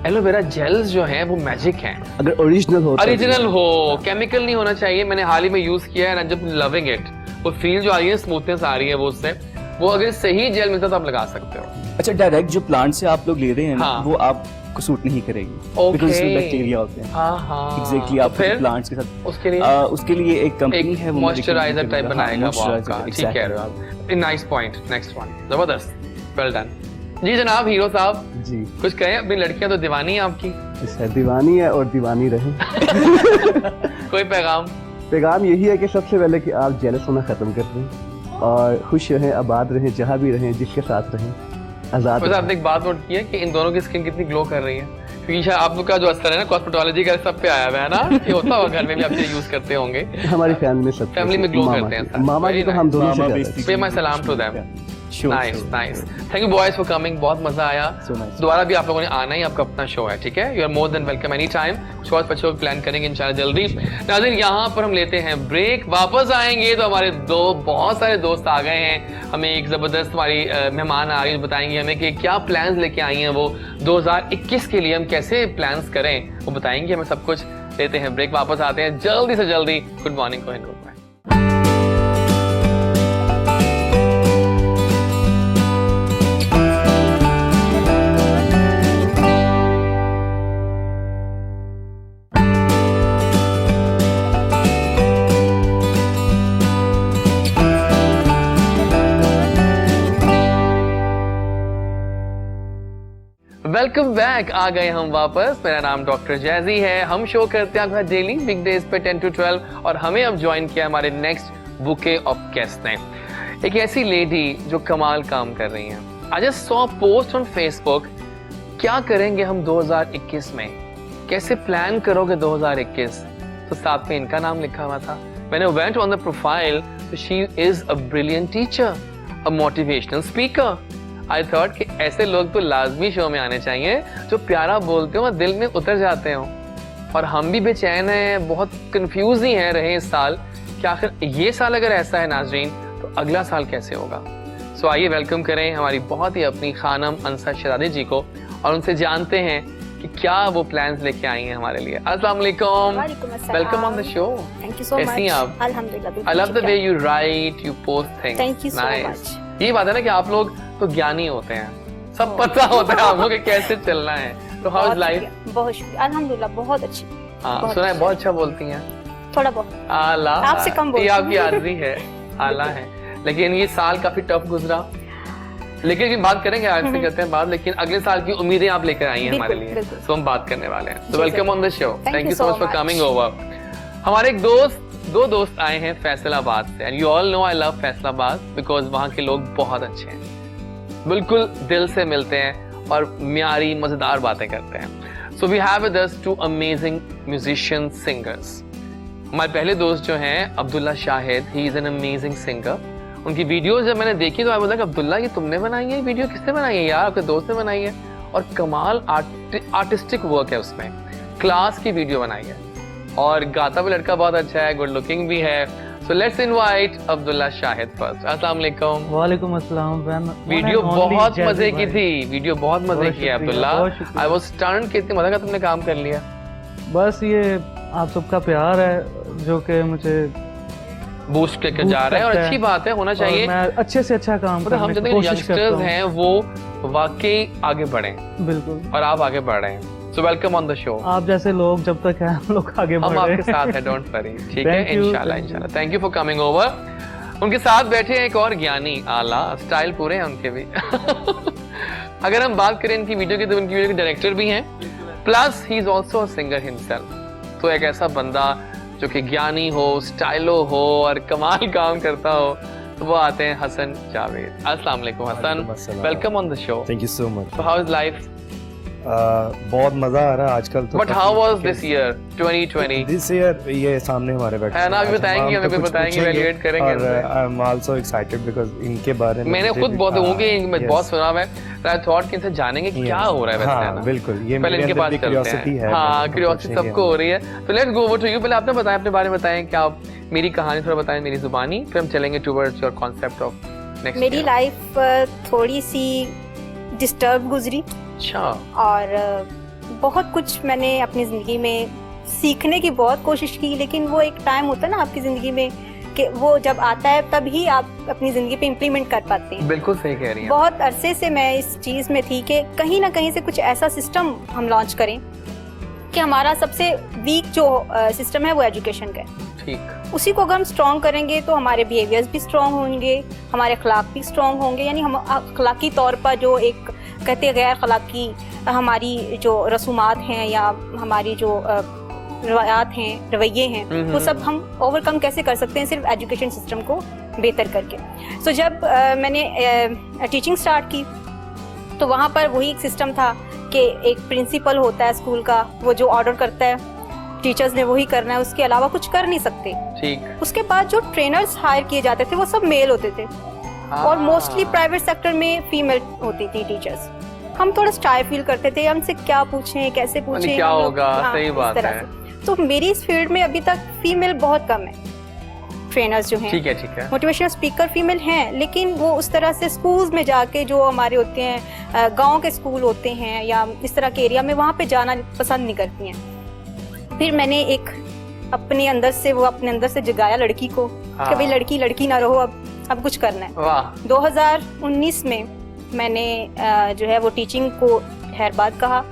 एलोवेरा जेल्स जो हैं वो मैजिक हैं।
अगर ओरिजिनल हो,
ओरिजिनल हो, केमिकल नहीं होना चाहिए। मैंने हाल ही में यूज किया है, जब लविंग इट, वो फील जो आ रही है, स्मूथनेस आ रही है वो उससे, वो अगर सही जेल मिलता तो आप लगा सकते हो।
अच्छा, डायरेक्ट जो प्लांट से आप लोग ले रहे हैं ना,
हाँ।
वो आपको सूट नहीं करेगी,
Okay.
बिकॉज़ उसमें बैक्टीरिया होते हैं।
हाँ हाँ,
एग्जैक्टली, आप
फिर
प्लांट्स के साथ
उसके लिए
एक कंपनी है,
एक
वो
मॉइस्चराइजर टाइप बनाएगा वो
moisturizer,
आपका। ठीक
exactly.
कह रहे हो आप। नाइस पॉइंट, नेक्स्ट वन, जबरदस्त, वेल डन। जी जनाब, हीरो साहब
जी,
कुछ कहें? अपनी लड़कियां तो दीवानी है आपकी,
इससे दीवानी है और दीवानी रहे।
कोई पैगाम?
पैगाम यही है कि सबसे पहले कि आप जेलस होना खत्म कर दें और खुश रहें, आबाद रहें, जहाँ भी रहें, जिसके साथ रहें, आजाद
वैसे
रहें।
आपने एक बात नोट की है कि इन दोनों की स्किन कितनी ग्लो कर रही है, क्योंकि शायद आप लोग का जो असर है ना कॉस्मेटोलॉजी का सब पे आया हुआ है ना, ये होता होगा घर में भी आप ये यूज करते होंगे।
हमारी फैमिली में सब
फैमिली में ग्लो करते हैं सब।
मामा जी
Very
तो हम
nice.
दोनों
मामा
से
बेइज्जती
ज्यादा
Pay my salam to them. Nice nice, thank you boys for coming, बहुत मजा आया। दोबारा भी आप लोगों ने आना ही, आपका अपना शो है, ठीक है, you are more than welcome any time. कुछ और बच्चों को प्लान करेंगे इंशाल्लाह जल्दी। नाज़रीन यहाँ पर हम लेते हैं ब्रेक, वापस आएंगे तो हमारे बहुत सारे दोस्त आ गए हैं, हमें एक जबरदस्त हमारी मेहमान आ रही बताएंगे हमें कि क्या प्लान्स लेके आई हैं वो 2021 के लिए, हम कैसे प्लान्स करें वो बताएंगे हमें सब कुछ। लेते हैं ब्रेक, वापस आते हैं जल्दी से जल्दी। गुड मॉर्निंग को हिंदू। वेलकम बैक, आ गए हम वापस। मेरा नाम डॉक्टर जैजी है। हम शो करते हैं डेली बिग डेज पे 10 to 12 और हमें अब ज्वाइन किया हमारे नेक्स्ट बुके ऑफ गेस्ट ने, एक ऐसी लेडी जो कमाल काम कर रही हैं। I just saw post on Facebook, क्या करेंगे हम 2021 में, कैसे प्लान करोगे 2021, तो साथ में इनका नाम लिखा हुआ था। मैंने went on the profile, she is a brilliant teacher, a motivational speaker. I thought कि ऐसे लोग तो लाजमी शो में आने चाहिए जो प्यारा बोलते हो और दिल में उतर जाते हो। और हम भी बेचैन हैं, बहुत कंफ्यूज ही हैं रहे इस साल कि आखिर ये साल अगर ऐसा है नाजरीन तो अगला साल कैसे होगा। सो आइए वेलकम करें हमारी बहुत ही अपनी खानम अंसा शरादी जी को और उनसे जानते हैं कि क्या वो प्लान्स लेके आई हैं हमारे लिए। अस्सलाम वालेकुम, welcome on the show.
Thank you so much.
कैसी हैं आप?
अल्हम्दुलिल्लाह।
I love the way you right, you post things.
Thank you so much.
ये बात है ना कि आप लोग तो ज्ञानी होते हैं, सब पता होता है आपको कि कैसे चलना है। तो हाउ इज लाइफ?
बहुत शुक्रिया, अल्हम्दुलिल्लाह बहुत अच्छी।
हाँ सुना है बहुत अच्छा बोलती हैं।
थोड़ा बहुत,
आला,
आपसे कम बोलती
ये आपकी आदमी है, आला है। लेकिन ये साल काफी टफ गुजरा, लेकिन बात करेंगे आज से करते हैं बात। लेकिन अगले साल की उम्मीदें आप लेकर आई हैं हमारे लिए, तो हम बात करने वाले हैं। तो welcome on the show, thank you so much for coming over. हमारे एक दो दोस्त आए हैं फैसलाबाद से, and you all know I love Faisalabad because वहाँ के लोग बहुत अच्छे हैं, बिल्कुल दिल से मिलते हैं और म्यारी मजेदार बातें करते हैं। So we have with us two amazing musician singers. हमारे पहले दोस्त जो हैं Abdullah Shahid, he is an amazing singer. उनकी वीडियोस जब मैंने देखी तो आई वाज लाइक अब्दुल्ला ये तुमने बनाई है वीडियो, किसने बनाई है यार? आपके दोस्त ने बनाई है। और कमाल आर्टिस्टिक वर्क है उसमें, क्लास की वीडियो बनाई है और गाता भी लड़का बहुत अच्छा है, गुड लुकिंग भी है। So let's invite Abdulla Shahid first. अस्सलाम वालेकुम।
वालेकुम अस्सलाम।
वीडियो बहुत मजे की थी, वीडियो बहुत मजे की है अब्दुल्ला। आई वाज स्टन्ड कि इतनी मजा का तुमने काम कर लिया।
बस ये आप सबका प्यार है जो कि मुझे
बूस्ट करके जा रहा है और अच्छी बात है, होना चाहिए।
मैं अच्छे से अच्छा काम
मतलब हम
करने
जो
की कोशिश करता
यंगस्टर्स
हूं।
हैं वो वाकई आगे बढ़े,
बिल्कुल,
और आप आगे बढ़ रहे हैं। So welcome on the show.
आप जैसे लोग जब तक हैं हम लोग आगे बढ़
हम
रहे हैं।
आपके साथ हैं, डोंट वरी, ठीक है,
Thank you,
इंशाल्लाह इंशाल्लाह। Thank you for coming over. उनके साथ बैठे हैं एक और ज्ञानी, आला, स्टाइल पूरे हैं उनके भी। अगर हम बात करें इनकी वीडियो की तो उनकी वीडियो के डायरेक्टर भी हैं, plus he is also a singer himself. तो एक ऐसा बंदा जो कि ज्ञानी हो, स्टाइलो हो और कमाल काम करता हो, तो वो आते हैं हसन जावेद। अस्सलाम वालेकुम Hasan, welcome on the show.
Thank you so much.
So how is life?
बहुत मजा आ रहा है आजकल तो।
But how was this year 2020?
This year ये सामने हमारे बैठे
है ना, अभी बताएंगे, हमें भी बताएंगे, evaluate करेंगे
और I am also excited because इनके बारे में
मैंने खुद बहुत लोगों के बहुत सुना है। आई थॉट कि इनसे जानेंगे कि क्या हो रहा है वैसे, है
हाँ
ना?
बिल्कुल, ये
पहले इनके पास
क्यूरियोसिटी है।
हाँ क्यूरियोसिटी सबको हो रही है। तो let's go over to you. पहले आपने बताया, अपने बारे में बताएं कि आप मेरी कहानी थोड़ा बताएं, मेरी जुबानी, फिर हम चलेंगे towards your concept of next.
मेरी लाइफ थोड़ी सी डिस्टर्ब गुजरी
अच्छा,
और बहुत कुछ मैंने अपनी ज़िंदगी में सीखने की बहुत कोशिश की, लेकिन वो एक टाइम होता है ना आपकी ज़िंदगी में कि वो जब आता है तभी आप अपनी ज़िंदगी पे इम्प्लीमेंट कर पाते हैं।
बिल्कुल सही कह रही हैं।
बहुत अरसे से मैं इस चीज़ में थी कि कहीं ना कहीं से कुछ ऐसा सिस्टम हम लॉन्च करें कि हमारा सबसे वीक जो सिस्टम है वो एजुकेशन का है।
ठीक,
उसी को अगर हम स्ट्रॉन्ग करेंगे तो हमारे बिहेवियर्स भी स्ट्रॉन्ग होंगे, हमारे अखलाक भी स्ट्रॉन्ग होंगे। यानी हम अखलाकी तौर पर जो एक कहते गैर अखलाकी हमारी जो रसूमात हैं या हमारी जो रवायात हैं, रवैये हैं, वो सब हम ओवरकम कैसे कर सकते हैं सिर्फ एजुकेशन सिस्टम को बेहतर करके। सो जब मैंने टीचिंग स्टार्ट की तो वहाँ पर वही एक सिस्टम था कि एक प्रिंसिपल होता है स्कूल का, वो जो ऑर्डर करता है टीचर्स ने वही करना है, उसके अलावा कुछ कर नहीं सकते।
ठीक।
उसके बाद जो ट्रेनर्स हायर किए जाते थे वो सब मेल होते थे, और मोस्टली प्राइवेट सेक्टर में फीमेल होती थी टीचर्स। हम थोड़ा शाय फील करते थे, हमसे क्या पूछें, कैसे पूछें,
क्या होगा। सही
इस
बात
तरह
है।
से। तो मेरी इस फील्ड में अभी तक फीमेल बहुत कम है, ट्रेनर्स जो हैं,
ठीक है
मोटिवेशनल स्पीकर फीमेल हैं, लेकिन वो उस तरह से स्कूल्स में जाके जो हमारे होते हैं गांव के स्कूल होते हैं या इस तरह के एरिया में, वहाँ पे जाना पसंद नहीं करती हैं। फिर मैंने एक अपने अंदर से जगाया लड़की को कि भाई लड़की लड़की ना रहो, अब कुछ करना है।
वाह।
2019 में मैंने जो है वो टीचिंग को खैरबाद कहा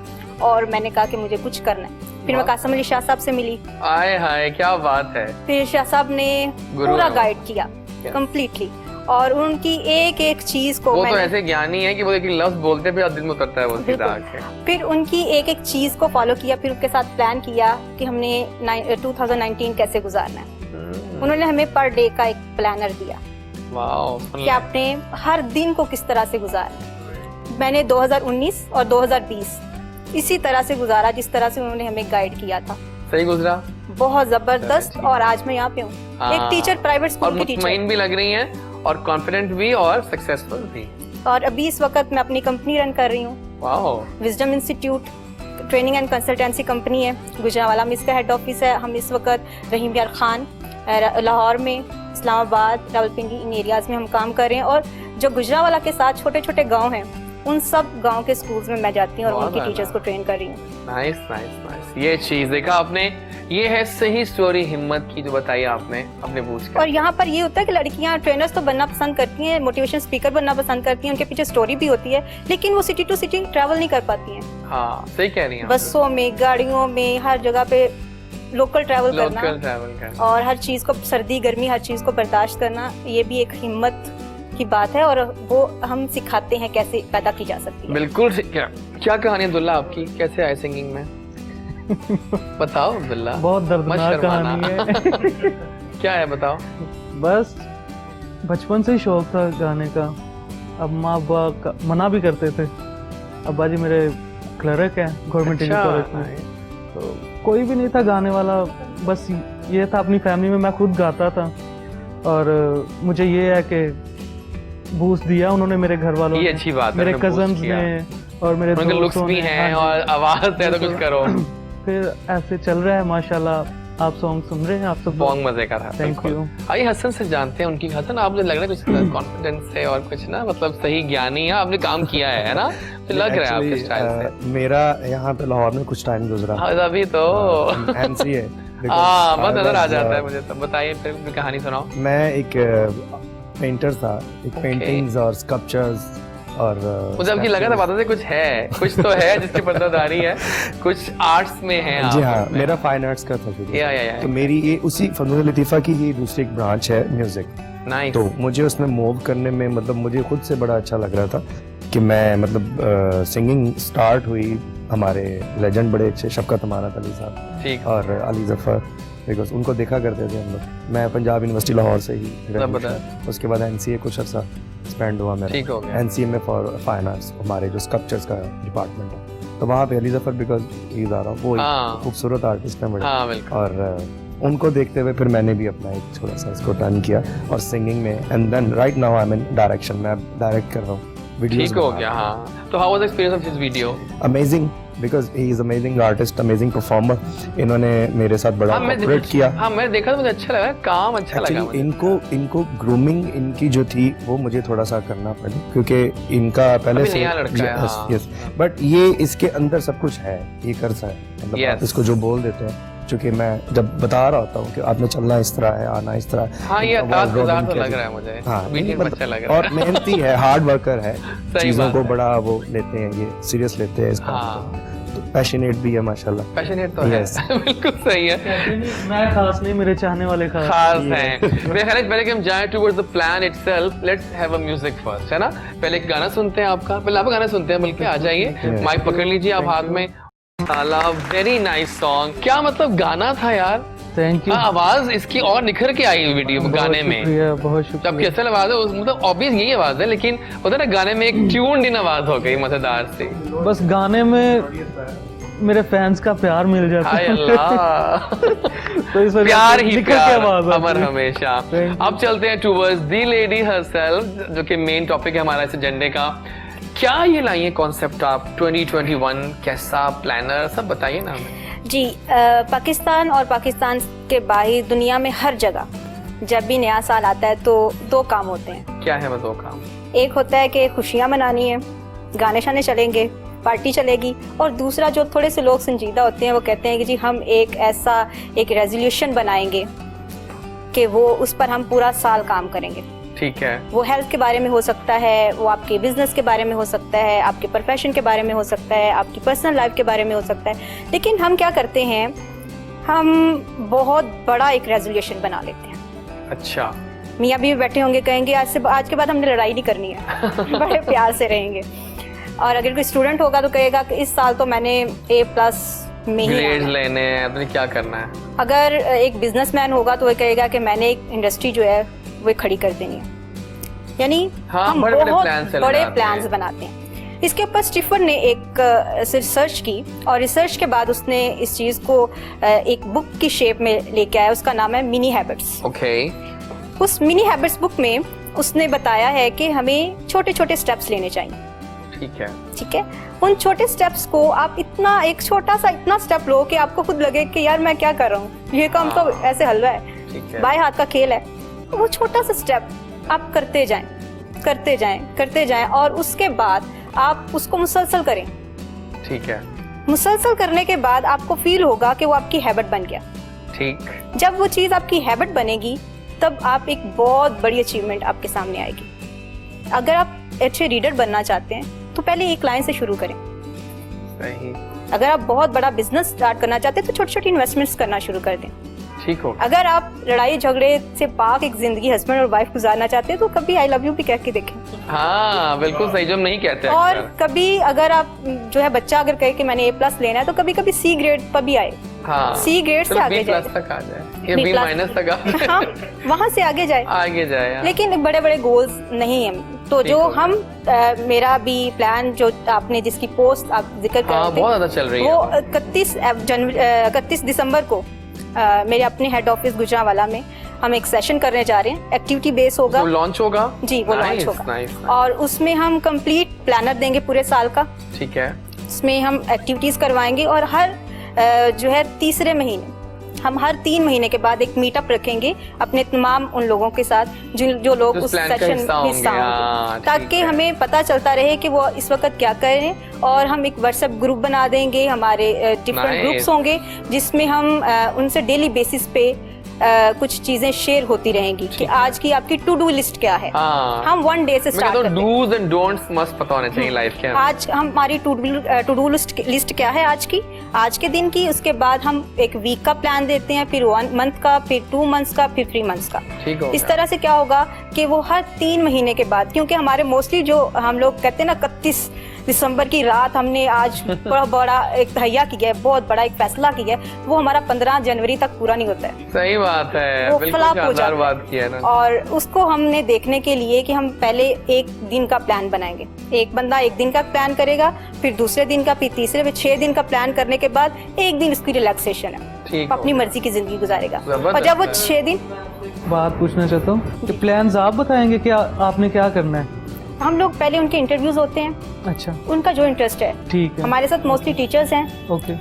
और मैंने कहा कि मुझे कुछ करना है। फिर मैं कासिम अली शाह साहब से मिली।
आए हाय क्या बात है।
फिर शाह साहब ने पूरा गाइड किया कम्प्लीटली, और उनकी एक एक चीज को
वो तो ऐसे ज्ञानी है कि वो एक लफ्ज बोलते पे दिल में उतरता है वो सीधा आके।
फिर उनकी एक एक चीज को फॉलो किया, फिर उनके साथ प्लान किया कि हमने 2019 कैसे गुजारना है। उन्होंने हमें पर डे का एक प्लानर दिया कि आपने हर दिन को किस तरह से गुजारना। मैंने 2019 और 2020 इसी तरह से गुजारा जिस तरह से उन्होंने हमें गाइड किया था।
सही गुजरा,
बहुत जबरदस्त। और आज मैं यहाँ पे हूँ, एक टीचर, प्राइवेट स्कूल की टीचर।
मुतमईन भी लग रही हैं और कॉन्फिडेंट भी और सक्सेसफुल भी।
और अभी इस वक्त मैं अपनी कंपनी रन कर रही हूँ, wisdom institute training and consultancy company है, गुजरावाला में इसका हेड ऑफिस है। हम इस वक्त रहीम यार खान, लाहौर में, इस्लामाबाद, रावलपिंडी, इन एरियाज में हम काम कर रहे हैं। और जो गुजरावाला के साथ छोटे छोटे गाँव हैं, उन सब गांव के स्कूल्स में मैं जाती हूँ और उनके टीचर्स को ट्रेन कर रही हूँ।
Nice nice nice. ये चीज देखा आपने, ये है सही स्टोरी हिम्मत की जो बताई आपने अपने बूझ कर।
और यहाँ पर ये होता है कि लड़कियाँ ट्रेनर्स तो बनना पसंद करती हैं, मोटिवेशन स्पीकर बनना पसंद करती हैं, उनके पीछे स्टोरी भी होती है, लेकिन वो सिटी टू सिटी ट्रैवल नहीं कर पाती हैं।
हाँ सही कह रही हैं।
बसों में, गाड़ियों में, हर जगह पे लोकल ट्रैवल करना और हर चीज को, सर्दी गर्मी हर चीज को बर्दाश्त करना, ये भी एक हिम्मत की बात है और वो हम सिखाते हैं कैसे पैदा की जा सकती है।
बिल्कुल। क्या कहानी अब्दुल्ला आपकी, कैसे आए सिंगिंग में? बताओ अब्दुल्ला।
बहुत दर्दनाक कहानी है।
क्या है बताओ।
बस बचपन से ही शौक था गाने का। अब माँ बाप मना भी करते थे। अब्बा जी मेरे क्लर्क है गवर्नमेंट डिग्री कॉलेज में, तो कोई भी नहीं था गाने वाला। बस ये था अपनी फैमिली में मैं खुद गाता था। और मुझे ये है कि बूस्ट दिया उन्होंने मेरे घर वालों
ने, अच्छी बात है,
मेरे कजन्स ने और मेरे
लुक्स भी हैं और आवाज है तो कुछ करो।
फिर ऐसे चल रहा है माशाल्लाह। आप सॉन्ग सुन रहे हैं, आप सब
बहुत मजे का था।
Thank you.
आइए हसन से जानते हैं उनकी। हसन आप मुझे लग रहा है कुछ कॉन्फिडेंस है और कुछ ना, मतलब सही ज्ञानी है, आपने काम किया है ना, तो लग रहा है आपके स्टाइल से।
मेरा यहाँ पे लाहौर में कुछ टाइम गुजरा।
अभी तो
एमसी है।
हाँ बस नजर आ जाता है मुझे। तो बताइए फिर कहानी सुनाओ।
मैं एक पेंटर था, एक पेंटिंग्स और स्कल्पचर्स और
मुझे आपकी लगा था बातों से कुछ तो है जिसकी पर्दादारी है, कुछ आर्ट्स में है।
जी हाँ, मेरा फाइन आर्ट्स का था तो मेरी ये उसी फनून लतीफ़ा की ये दूसरी एक ब्रांच है म्यूजिक।
नाइस।
तो मुझे उसमें मूव करने में मतलब मुझे खुद से बड़ा अच्छा लग रहा था कि मैं मतलब सिंगिंग स्टार्ट हुई। हमारे लेजेंड बड़े अच्छे शफकत अमानत अली साहब और अली जफर, बिकॉज उनको देखा करते थे हम लोग। मैं पंजाब यूनिवर्सिटी लाहौर से ही, उसके बाद एनसीए कुछ अर्सा स्पेंड हुआ मेरा एनसीए में फॉर फाइन आर्ट्स, हमारे जो स्कल्पचर्स का डिपार्टमेंट है। तो वहाँ पे अली जफर बिकॉज ही आ रहा वो खूबसूरत आर्टिस्ट है बड़े, और उनको देखते हुए फिर मैंने भी अपना एक थोड़ा सा इसको टर्न किया और सिंगिंग में। And then right now I am in direction, मैं डायरेक्ट कर रहा हूँ वीडियोस।
ठीक हो गया। हाँ तो how was experience of his video?
Amazing, because he is amazing artist, amazing performer. इन्होंने मेरे साथ बड़ा कोऑपरेट किया।
हाँ मैं देखा तो मुझे अच्छा लगा, काम अच्छा लगा मुझे।
इनको ग्रूमिंग इनकी जो थी वो मुझे थोड़ा सा करना पड़ी, क्योंकि इनका पहले से यस, बट ये इसके अंदर सब कुछ है, ये कर सकता है, मतलब आप इसको जो बोल देते हैं। चूंकि मैं जब बता रहा होता हूँ कि आपने चलना इस तरह है, आना इस तरह है।
हाँ ये ताज़ तो लग रहा है मुझे। हाँ अच्छा लग रहा है।
और मेहनती है, हार्ड वर्कर है, चीजों को बड़ा वो लेते हैं, ये सीरियस लेते हैं इसका। पैशनेट भी है माशाल्लाह।
पैशनेट तो है। बिल्कुल सही है।
मैं खास नहीं, मेरे चाहने वाले खास
हैं। मेरे ख्याल है पहले कि हम जाएं towards the plan itself, let's have a music first, है ना। पहले एक गाना सुनते हैं आपका, पहले आप गाना सुनते हैं, बल्कि आ जाइए, माइक पकड़ लीजिए आप हाथ में। Very nice song. क्या मतलब गाना था यार।
Thank you.
आवाज इसकी और निखर के आई वीडियो गाने में।
बहुत शुक्रिया।
आपकी असल आवाज है, मतलब ऑब्वियस यही आवाज है, लेकिन होता है ना गाने में एक ट्यून्ड इन आवाज हो गई मजेदार सी।
बस गाने में मेरे फैंस का प्यार मिल जाता
हाय
है।
अल्लाह
तो इस वजह
प्यार
से
ही
निकल के
प्यार
आवाज आती
अमर
है।
हमेशा।
Thank you.
अब चलते हैं टूवर्ड्स दी लेडी हरसेल्फ, जो कि मेन टॉपिक है हमारा इस एजेंडे का। क्या ये लाई है कॉन्सेप्ट आप 2021, कैसा प्लानर, सब बताइए ना हमें।
जी पाकिस्तान और पाकिस्तान के बाहर दुनिया में हर जगह जब भी नया साल आता है तो दो काम होते हैं।
क्या है वो दो काम?
एक होता है कि खुशियाँ मनानी है, गाने शाने चलेंगे, पार्टी चलेगी, और दूसरा जो थोड़े से लोग संजीदा होते हैं वो कहते हैं कि जी हम एक ऐसा एक रेजोल्यूशन बनाएंगे कि वो उस पर हम पूरा साल काम करेंगे।
ठीक है।
वो हेल्थ के बारे में हो सकता है, वो आपके बिजनेस के बारे में हो सकता है, आपके प्रोफेशन के बारे में हो सकता है, आपकी पर्सनल लाइफ के बारे में हो सकता है। लेकिन हम क्या करते हैं, हम बहुत बड़ा एक रेजोल्यूशन बना लेते हैं।
अच्छा।
मियाँ भी बैठे होंगे, कहेंगे आज के बाद हमने लड़ाई नहीं करनी है, बड़े प्यार से रहेंगे। और अगर कोई स्टूडेंट होगा तो कहेगा कि इस साल तो मैंने A+ में ही
ग्रेड्स लेने हैं, अपने क्या करना है।
अगर एक बिजनेसमैन होगा तो वो कहेगा कि मैंने एक इंडस्ट्री जो है वो खड़ी कर देनी है। यानी
हाँ,
हम
बड़े-बड़े
बहुत
plans
बड़े
बनाते
प्लान्स
हैं।
बनाते हैं। इसके ऊपर स्टीफन ने एक रिसर्च की, और रिसर्च के बाद उसने इस चीज़ को एक बुक की शेप में लेके आया। उसका नाम है मिनी हैबिट्स।
ओके।
उस मिनी हैबिट्स बुक में उसने बताया है कि हमें छोटे छोटे स्टेप्स लेने चाहिए।
ठीक है।
ठीक है, उन छोटे स्टेप्स को आप इतना एक छोटा सा इतना स्टेप लो कि आपको खुद लगे कि यार मैं क्या कर रहा हूँ, ये काम तो ऐसे हलवा है,
ठीक है।
बाएं हाथ का खेल है। तो वो छोटा सा स्टेप आप करते जाएं, करते जाएं, करते जाएं, और उसके बाद आप उसको मुसलसल करें।
ठीक है।
मुसलसल करने के बाद आपको फील होगा कि वो आपकी हैबिट बन गया।
ठीक।
जब वो चीज़ आपकी हैबिट बनेगी तब आप एक बहुत बड़ी अचीवमेंट आपके सामने आएगी। अगर आप अच्छे रीडर बनना चाहते हैं तो पहले एक लाइन से शुरू करें।
सही।
अगर आप बहुत बड़ा बिजनेस स्टार्ट करना चाहते हैं तो छोटी छोटी इन्वेस्टमेंट्स करना शुरू कर दें।
ठीक हो।
अगर आप लड़ाई झगड़े से पाक एक जिंदगी हस्बैंड और वाइफ गुजारना चाहते हैं तो कभी आई लव यू भी कह के देखें।
हाँ बिल्कुल सही, जो हम नहीं कहते
और
अक्सर।
कभी अगर आप जो है बच्चा अगर कहे कि मैंने A+ लेना है तो कभी कभी C ग्रेड पर भी आए।
हाँ,
C ग्रेड से आगे जाए,
B+ तक आ जाए, या
B+
B- तक आ जाए।
हाँ, वहाँ से आगे जाए,
आगे जाए। हाँ।
लेकिन बड़े बड़े गोल्स नहीं है। तो जो हम मेरा भी प्लान जो आपने जिसकी पोस्ट आप जिक्र कर
हाँ,
रहे थे,
बहुत ज्यादा चल रही है।
वो 31 दिसंबर को मेरे अपने हेड ऑफिस गुजरांवाला में हम एक सेशन करने जा रहे हैं। एक्टिविटी बेस होगा,
वो लॉन्च होगा।
जी वो लॉन्च
Nice,
होगा।
nice, nice।
और उसमें हम कंप्लीट प्लानर देंगे पूरे साल का।
ठीक है।
उसमें हम एक्टिविटीज करवाएंगे, और हर जो है तीसरे महीने हम हर 3 महीने के बाद एक मीटअप रखेंगे अपने तमाम उन लोगों के साथ जो लोग उस
plan का
सेशन
हिस्सा
में हिस्सा
होंगे। हाँ,
होंगे,
ठीक
ताकि
है।
हमें पता चलता रहे कि वो इस वक्त क्या कर रहे हैं। और हम एक व्हाट्सएप ग्रुप बना देंगे, हमारे डिफरेंट
Nice।
ग्रुप्स होंगे जिसमें हम उनसे डेली बेसिस पे कुछ चीजें शेयर होती रहेंगी कि आज की आपकी टू डू लिस्ट क्या है।
हाँ।
हम 1 डे से स्टार्ट करते हैं।
डूज एंड डोंट्स मस्ट पता होने चाहिए लाइफ के।
आज हमारी टू डू लिस्ट क्या है आज के दिन की। उसके बाद हम एक वीक का प्लान देते हैं, फिर 1 मंथ का, फिर 2 मंथ्स का, फिर 3 मंथ्स का।
ठीक हो
इस
गया।
तरह से क्या होगा कि वो हर 3 महीने के बाद, क्योंकि हमारे मोस्टली जो हम लोग कहते हैं ना 31 दिसंबर की रात हमने आज बड़ा एक तहैया किया है, बहुत बड़ा एक फैसला किया है, वो हमारा 15 जनवरी तक पूरा नहीं होता है।
सही बात है,
वो
बिल्कुल
फ्लॉप हो
शानदार
जाता
बात की है ना।
और उसको हमने देखने के लिए कि हम पहले एक दिन का प्लान बनाएंगे। एक बंदा एक दिन का प्लान करेगा, फिर दूसरे दिन का, फिर तीसरे, फिर 6 दिन का प्लान करने के बाद एक दिन उसकी रिलैक्सेशन है,
ठीक
अपनी
हो।
मर्जी की जिंदगी गुजारेगा।
जबरदस्त
और जब वो
है।
6 दिन
बात पूछना चाहता हूँ कि प्लान्स आप बताएंगे कि आपने क्या करना है।
हम लोग पहले उनके इंटरव्यूज होते हैं,
अच्छा
उनका जो इंटरेस्ट है।
ठीक है।
हमारे साथ मोस्टली टीचर्स हैं,
ओके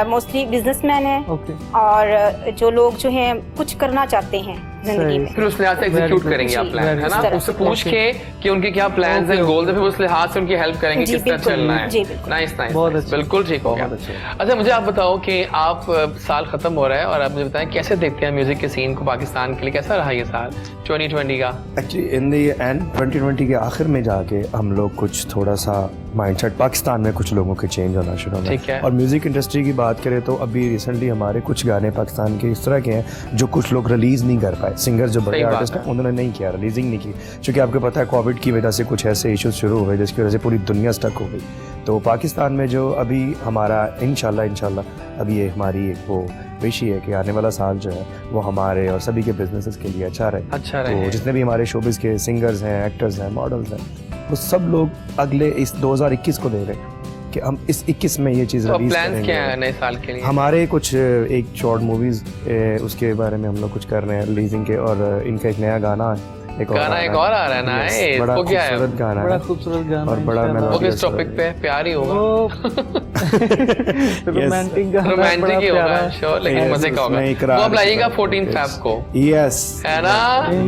मोस्टली बिजनेसमैन हैं,
ओके
और जो लोग जो हैं कुछ करना चाहते हैं जिंदगी
सही।
में।
फिर उस लिहाज से एग्जीक्यूट
good।
करेंगे आप
जी,
प्लान, है
इस
ना,
तरह
उससे
से।
पूछ के कि उनके क्या प्लान्स हैं, गोल्स हैं, फिर उस लिहाज से उनकी हेल्प करेंगे
जी,
किस तरह
बिल्कुल,
चलना है।
जी, बिल्कुल।
नाइस नाइस,
बहुत अच्छा।
बिल्कुल ठीक हो गया।
बहुत अच्छा।
अच्छा मुझे आप बताओ कि आप साल खत्म हो रहा है और आप मुझे बताएं कैसे देखते हैं म्यूजिक के सीन को पाकिस्तान के लिए, कैसा रहा ये साल 2020 का?
एक्चुअली इन द एंड 2020 के आखिर में जाके हम लोग कुछ थोड़ा सा माइंडसेट पाकिस्तान में कुछ लोगों के चेंज होना शुरू हुआ।
ठीक है।
और म्यूज़िक इंडस्ट्री की बात करें तो अभी रिसेंटली हमारे कुछ गाने पाकिस्तान के इस तरह के हैं जो कुछ लोग रिलीज़ नहीं कर पाए। सिंगर जो बड़े
सही बात
आर्टिस्ट हैं
है।
उन्होंने नहीं किया, रिलीजिंग नहीं की, क्योंकि आपको पता है कोविड की वजह से कुछ ऐसे इश्यूज शुरू हो गए जिसकी वजह से पूरी दुनिया स्टक हो गई। तो पाकिस्तान में जो अभी हमारा इंशाल्लाह अभी ये हमारी एक वो विश ही है कि आने वाला साल जो है वो हमारे और सभी के बिजनेसेस के लिए अच्छा रहे।
अच्छा
तो
रहे।
जितने भी हमारे शोबिस के सिंगर्स हैं, एक्टर्स हैं, मॉडल्स हैं, वो सब लोग अगले इस 2021 को दे रहे हैं कि हम इस 21 में ये चीज़
तो
रिलीज
प्लान्स
करेंगे।
क्या है नए साल के लिए?
हमारे कुछ एक शॉर्ट मूवीज उसके बारे में हम लोग कुछ कर रहे हैं रिलीजिंग के, और इनका एक नया गाना है, एक और आ रहा है ना।
Yes,
बड़ा
वो क्या है?
खूबसूरत गाना
बड़ा
है
खूबसूरत गाना
और बड़ा
वो किस
melodious
टॉपिक पे है? प्यार ही होगा,
वो रोमांटिक गाना,
रोमांटिक
बड़ा
ही होगा
प्यारा।
श्योर, लेकिन
Yes,
मजे का होगा।
उसमें इकरार
वो अब लाइएगा
है।
14 फेब को,
यस
है ना?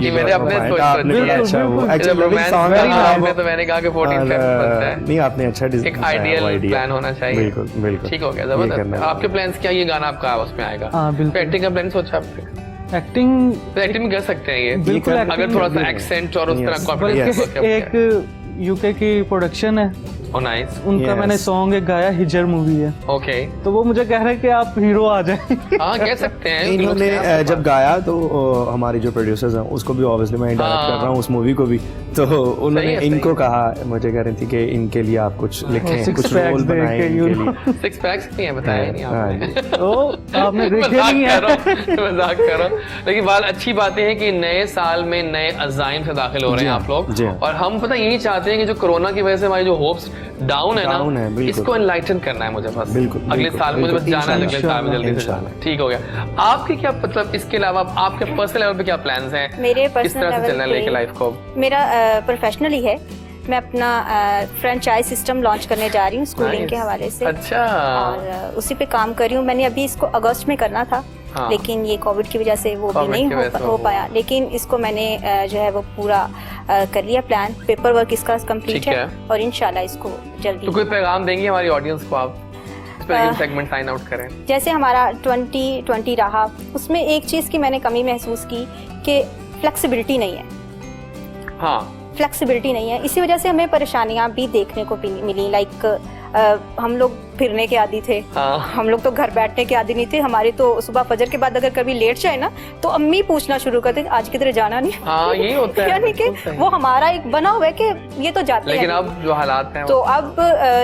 ये मेरे अपने सोच
आपने
सोच
बड़ा
है।
अच्छा वो
जब
एक्चुअली
रोमांस
सॉन्ग
करी ना
है
आपने तो मैंने कहा कि 14 फेब को बनता है।
नहीं आपने अच्छा
एक आइडियल प्लान होना चाहिए।
बिल्कुल बिल्कुल
ठीक हो गया,
ये
जबरदस्त।
करना है।
आपके प्लान्स क्या? ये गाना आपका उसमें आएगा?
हाँ बिल्कुल।
एक्टिंग का प्लान सोचा आपने?
एक्टिंग
तो एक्टिंग कर सकते हैं ये,
बिल्कुल
अगर
acting
थोड़ा सा
बिल्कुल।
एक्सेंट और उस तरह
Yes.
कॉन्फिडेंस
बल्कि एक यूके की प्रोडक्शन है,
ओ नाइस,
उनका
Yes.
मैंने सॉन्ग एक गाया, हिजर मूवी है,
ओके।
तो वो मुझे कह रहे हैं कि आप हीरो आ जाएं।
हाँ कह सकते हैं।
इन्होंने जब गाया तो हमारी जो प्रोड्यूसर्स हैं उसको भी ऑब्वियसली मैं डायरेक्ट कर रहा हूँ उस मूवी को भी, तो उन्होंने
सही
इनको
है।
कहा, मुझे कह रही थी कि इनके लिए आप कुछ लिखें,
Six
कुछ
packs
रोल
देख
बनाएं
के,
इनके
you
लिए।
6 पैक्स नहीं है, बताया नहीं
हाँ
आपने।
जी।
तो आपने देखे
मजाक
नहीं
कर
है।
रहा हूँ, मजाक कर रहा हूँ। लेकिन बात अच्छी बातें हैं कि नए साल में नए अज़ाइम से दाखिल हो रहे हैं आप लोग,
जी हाँ।
और हम पता यही चाहते हैं कि जो कोरोना की वजह से हमारी जो होप्स डाउन है
Down है,
ना,
बिल्कुल।
इसको एनलाइटन करना है मुझे बस।
बिल्कुल,
अगले
बिल्कुल,
साल मुझे बस
बिल्कुल,
जाना है, अगले साल में जल्दी से
इंशाल्लाह।
जाना है। ठीक हो गया। आपके क्या मतलब इसके अलावा आपके पर्सनल लेवल पे क्या प्लान्स हैं?
मेरे
किस
पर्सनल
तरह से चलना है लेके
लेवल
लाइफ को?
पे मेरा प्रोफेशनली है, मैं अपना फ्रेंचाइज सिस्टम लॉन्च करने जा रही हूँ स्कूलिंग
Nice.
के हवाले से,
अच्छा,
और उसी पे काम कर रही हूँ। मैंने अभी इसको अगस्त में करना था,
हाँ।
लेकिन ये कोविड की वजह से वो भी
कोविड
नहीं
की वजह से
हो
वो-
पाया, लेकिन इसको मैंने जो है वो पूरा कर लिया प्लान, पेपर वर्क इसका कंप्लीट
ठीक
है,
है।
और इंशाल्लाह इसको जल्दी।
तो कोई पैगाम देंगे हमारी ऑडियंस को आप? इस पर सेगमेंट साइन आउट करें।
जैसे हमारा 2020 रहा, उसमें एक चीज़ की मैंने कमी महसूस की कि फ्लेक्सिबिलिटी नहीं है,
हाँ
फ्लेक्सिबिलिटी नहीं है। इसी वजह से हमें परेशानियां भी देखने को मिली। लाइक हम लोग फिरने के आदी थे,
हाँ।
हम लोग तो घर बैठने के आदी नहीं थे। हमारे तो सुबह फजर के बाद अगर कभी लेट जाए ना, तो अम्मी पूछना शुरू करते आज किधर जाना नहीं।
हाँ यही होता है,
यानी कि
बिल्कुल सही।
वो हमारा एक बना हुआ है कि ये तो जाते
लेकिन
हैं,
अब जो हालात हैं
तो अब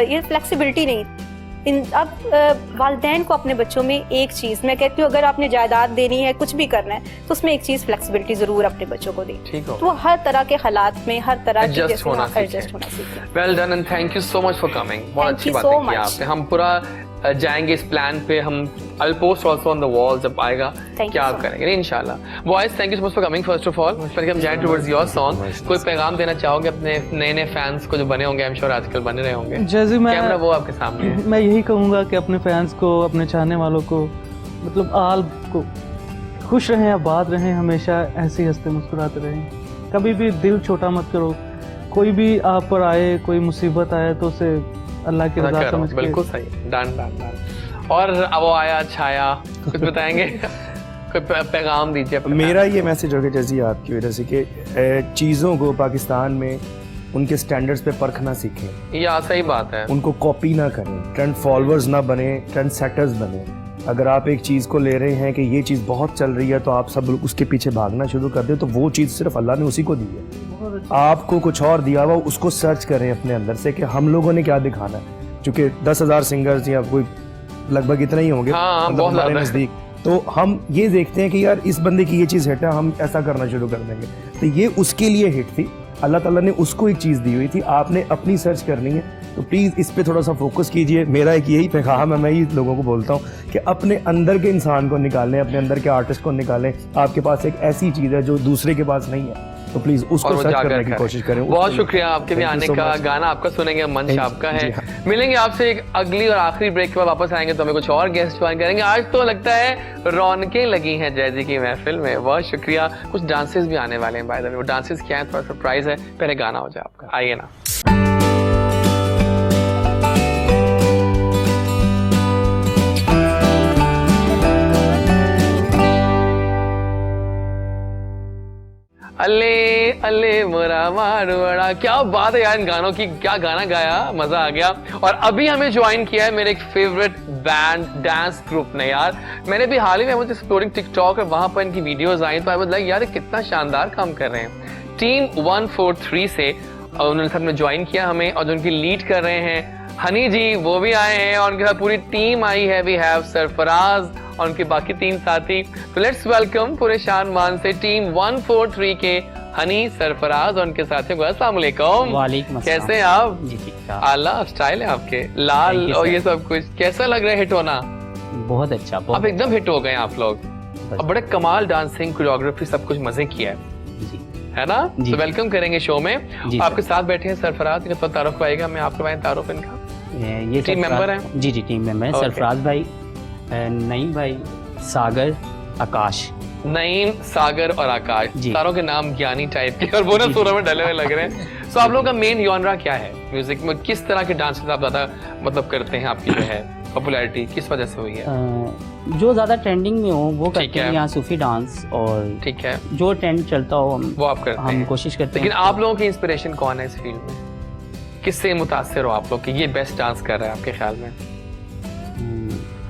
ये फ्लेक्सिबिलिटी नहीं। अब वालिदैन को अपने बच्चों में एक चीज़ मैं कहती हूँ, अगर आपने जायदाद देनी है, कुछ भी करना है, तो उसमें एक चीज़ फ्लेक्सिबिलिटी जरूर अपने बच्चों को दें।
ठीक हो
तो वो हर तरह के हालात में हर तरह की
Adjust होना सीखें।
एडजस्ट होना सीखें।
Well done and thank you so much for coming. बहुत
Thank
अच्छी
you
बातें
so
की
much.
आपने। हम पूरा जाएंगे इस प्लान पे, हम I post also on the wall जब आएगा
Thank
क्या
you
आप
so
करेंगे इंशाल्लाह। Boys thank you so much for coming first of all. फिर हम जाएं टुवर्ड्स योर सॉन्ग, कोई पैगाम देना चाहोगे अपने नए नए फैंस को जो बने होंगे? आई एम श्योर आजकल बने रहे होंगे।
जैसे
कैमरा वो आपके सामने है।
मैं यही कहूँगा कि अपने फैंस को, अपने चाहने वालों को, मतलब आल को खुश रहें, आबाद रहें, हमेशा ऐसे ही हंसते मुस्कुराते रहें, कभी भी दिल छोटा मत करो। कोई भी आप पर आए, कोई मुसीबत आए तो उसे अल्लाह की रज़ा समझ के।
बिल्कुल सही, डन डन डन। और अब वो आया छाया, कुछ बताएंगे? कोई पैगाम दीजिए अपने
मेरा ये मैसेज होगा जैसे आपकी वजह से कि चीज़ों को पाकिस्तान में उनके स्टैंडर्ड्स पे परखना सीखें,
fans। ये सही बात है।
उनको कॉपी ना करें, ट्रेंड फॉलोअर्स ना बने, ट्रेंड सेटर्स बने। अगर आप एक चीज़ को ले रहे हैं कि ये चीज़ बहुत चल रही है तो आप सब उसके पीछे भागना शुरू कर दें, तो वो चीज़ सिर्फ अल्लाह ने उसी को दी है। आपको कुछ और दिया हुआ, उसको सर्च करें अपने अंदर से कि हम लोगों ने क्या दिखाना है। चूँकि 10,000 सिंगर्स या कोई लगभग इतना ही होंगे
हाँ,
मतलब
बहुत
हमारे
ज़्यादा।
नज़दीक, तो हम ये देखते हैं कि यार इस बंदे की ये चीज़ हिट है, हम ऐसा करना शुरू कर देंगे। तो ये उसके लिए हिट थी, अल्लाह ताला ने उसको एक चीज़ दी हुई थी, आपने अपनी सर्च करनी है। तो प्लीज़ इस पे थोड़ा सा फोकस कीजिए। मेरा एक यही पैगाम है, मैं ही लोगों को बोलता हूँ कि अपने अंदर के इंसान को निकालें, अपने अंदर के आर्टिस्ट को निकालें। आपके पास एक ऐसी चीज़ है जो दूसरे के पास नहीं है, तो प्लीज़
और
उसको
वो
सर्च
जाकर
करने की
करें।
कोशिश करें।
बहुत
उसको-
शुक्रिया आपके भी
Thank you
आने
so
का।
much.
गाना आपका सुनेंगे, मंच
Thank you.
आपका है।
जी हाँ।
मिलेंगे आपसे एक अगली और आखिरी ब्रेक के बाद वापस आएंगे तो हमें कुछ और गेस्ट ज्वाइन करेंगे। आज तो लगता है रौनकें लगी हैं जय जी की महफिल में। बहुत शुक्रिया। कुछ डांसेस भी आने वाले हैं बाय द वे, वो डांसेस क्या है थोड़ा सरप्राइज है। पहले गाना हो जाए आपका, आइए ना। अल्ले अल्ले मोरा मारवाड़ा, क्या बात है यार इन गानों की, क्या गाना गाया, मजा आ गया। और अभी हमें ज्वाइन किया है मेरे एक फेवरेट बैंड डांस ग्रुप ने यार। मैंने भी हाल ही में मुझे एक्सप्लोरिंग टिकटॉक और वहां पर इनकी वीडियोस आई तो आई वाज लाइक यार कितना शानदार काम कर रहे हैं। टीम 143 से उन्होंने साथ में ज्वाइन किया हमें, और जो उनकी लीड कर रहे हैं हनी जी वो भी आए हैं, और उनके साथ पूरी टीम आई है। वी हैव सरफराज और उनके बाकी 3 साथी। तो लेट्स वेलकम पूरे शान मान से टीम 143 के हनी सरफराज और उनके साथियों को। अस्सलाम वालेकुम।
वालेकुम अस्सलाम।
कैसे हैं आप?
जी ठीक ठाक।
आला स्टाइल है आपके, लाल और ये सब कुछ। कैसा लग रहा है हिट होना?
बहुत अच्छा, बहुत
आप एकदम हिट हो गए आप लोग। अब बड़े कमाल डांसिंग, कोरियोग्राफी सब कुछ मजे किया है,
जी
है ना?
जी।
तो वेलकम करेंगे शो में।
जी
आपके साथ बैठे हैं सरफराज, इनका तारुफ आएगा, मैं आपको बताएं तारुफ इनका।
ये
टीम मेंबर हैं?
जी जी टीम मेंबर है।
Okay.
सरफराज भाई, नईम भाई, सागर, आकाश।
नईम, सागर और आकाश,
जी।
सारों के नाम ज्ञानी टाइप के और वो ना सूरों में डले हुए लग रहे हैं। तो आप लोगों का मेन जॉनरा क्या है म्यूजिक में? किस तरह के डांस आप ज्यादा मतलब करते हैं? आपकी जो है पॉपुलैरिटी किस वजह से हुई है?
जो ज्यादा ट्रेंडिंग में हो वो
ठीक
करते
है।
हैं, यहाँ सूफी डांस, और
ठीक है,
जो ट्रेंड चलता हो
वो आप करते
हम
हैं।
कोशिश करते
लेकिन
हैं।
आप लोगों की इंस्पिरेशन कौन है इस फील्ड में? किससे मुतासिर हो आप लोग कि ये बेस्ट डांस कर रहा है आपके ख्याल में?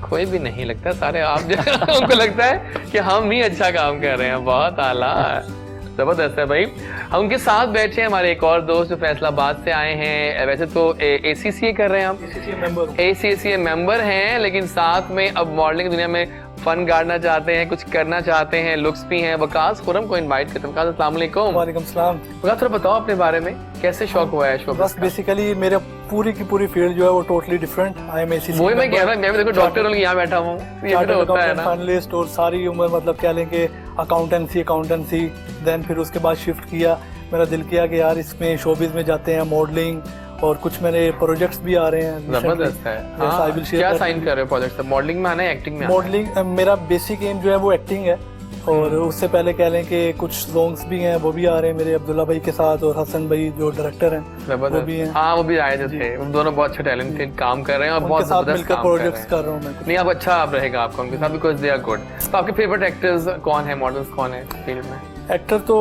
कोई भी नहीं लगता, सारे आप उनको लगता है कि हम ही अच्छा काम कर रहे हैं। बहुत आला, जबरदस्त है भाई। हम उनके साथ बैठे हैं हमारे एक और दोस्त जो फैसलाबाद से आए हैं। वैसे तो ACCA कर रहे हैं हम, ACCA मेंबर हैं, लेकिन साथ में अब मॉडलिंग दुनिया में फन गाड़ना चाहते हैं, कुछ करना चाहते हैं, लुक्स भी हैं। वकास खुरम को इनवाइट करते हैं। वकास अस्सलाम वालेकुम।
वालेकुम सलाम।
वकास थोड़ा बताओ अपने बारे में, कैसे शौक हुआ है शो?
बस बेसिकली मेरा पूरी की पूरी फील्ड जो है वो totally different. I am ACCA
वही मैं कह रहा हूँ, मैं भी देखो डॉक्टर हूँ, यहाँ बैठा हूँ, ये तो होता है ना।
एनालिस्ट और सारी उम्र मतलब क्या लेंगे अकाउंटेंसी, देन फिर उसके बाद शिफ्ट किया। मेरा दिल किया कि यार इसमें शोबिज में जाते हैं, मॉडलिंग, और कुछ मेरे प्रोजेक्ट्स भी आ रहे हैं।
जबरदस्त है। हाँ, क्या साइन कर रहे हो प्रोजेक्ट? मॉडलिंग में आना है, एक्टिंग में?
मॉडलिंग मेरा बेसिक एम जो है वो एक्टिंग है, और उससे पहले कह लें कि कुछ सॉन्ग्स भी हैं वो भी आ रहे हैं मेरे अब्दुल्ला भाई के साथ, और हसन भाई जो डायरेक्टर हैं वो भी हैं।
हाँ, वो भी आए थे, वो दोनों बहुत अच्छे टैलेंटेड काम कर रहे हैं और बहुत जबरदस्त काम
प्रोजेक्ट्स कर रहा हूँ मैं।
नहीं, अब अच्छा आप रहेगा आपका उनके साथ, बिकॉज दे आर गुड। तो आपके फेवरेट एक्टर्स कौन है, मॉडल्स कौन है फील्ड में?
एक्टर तो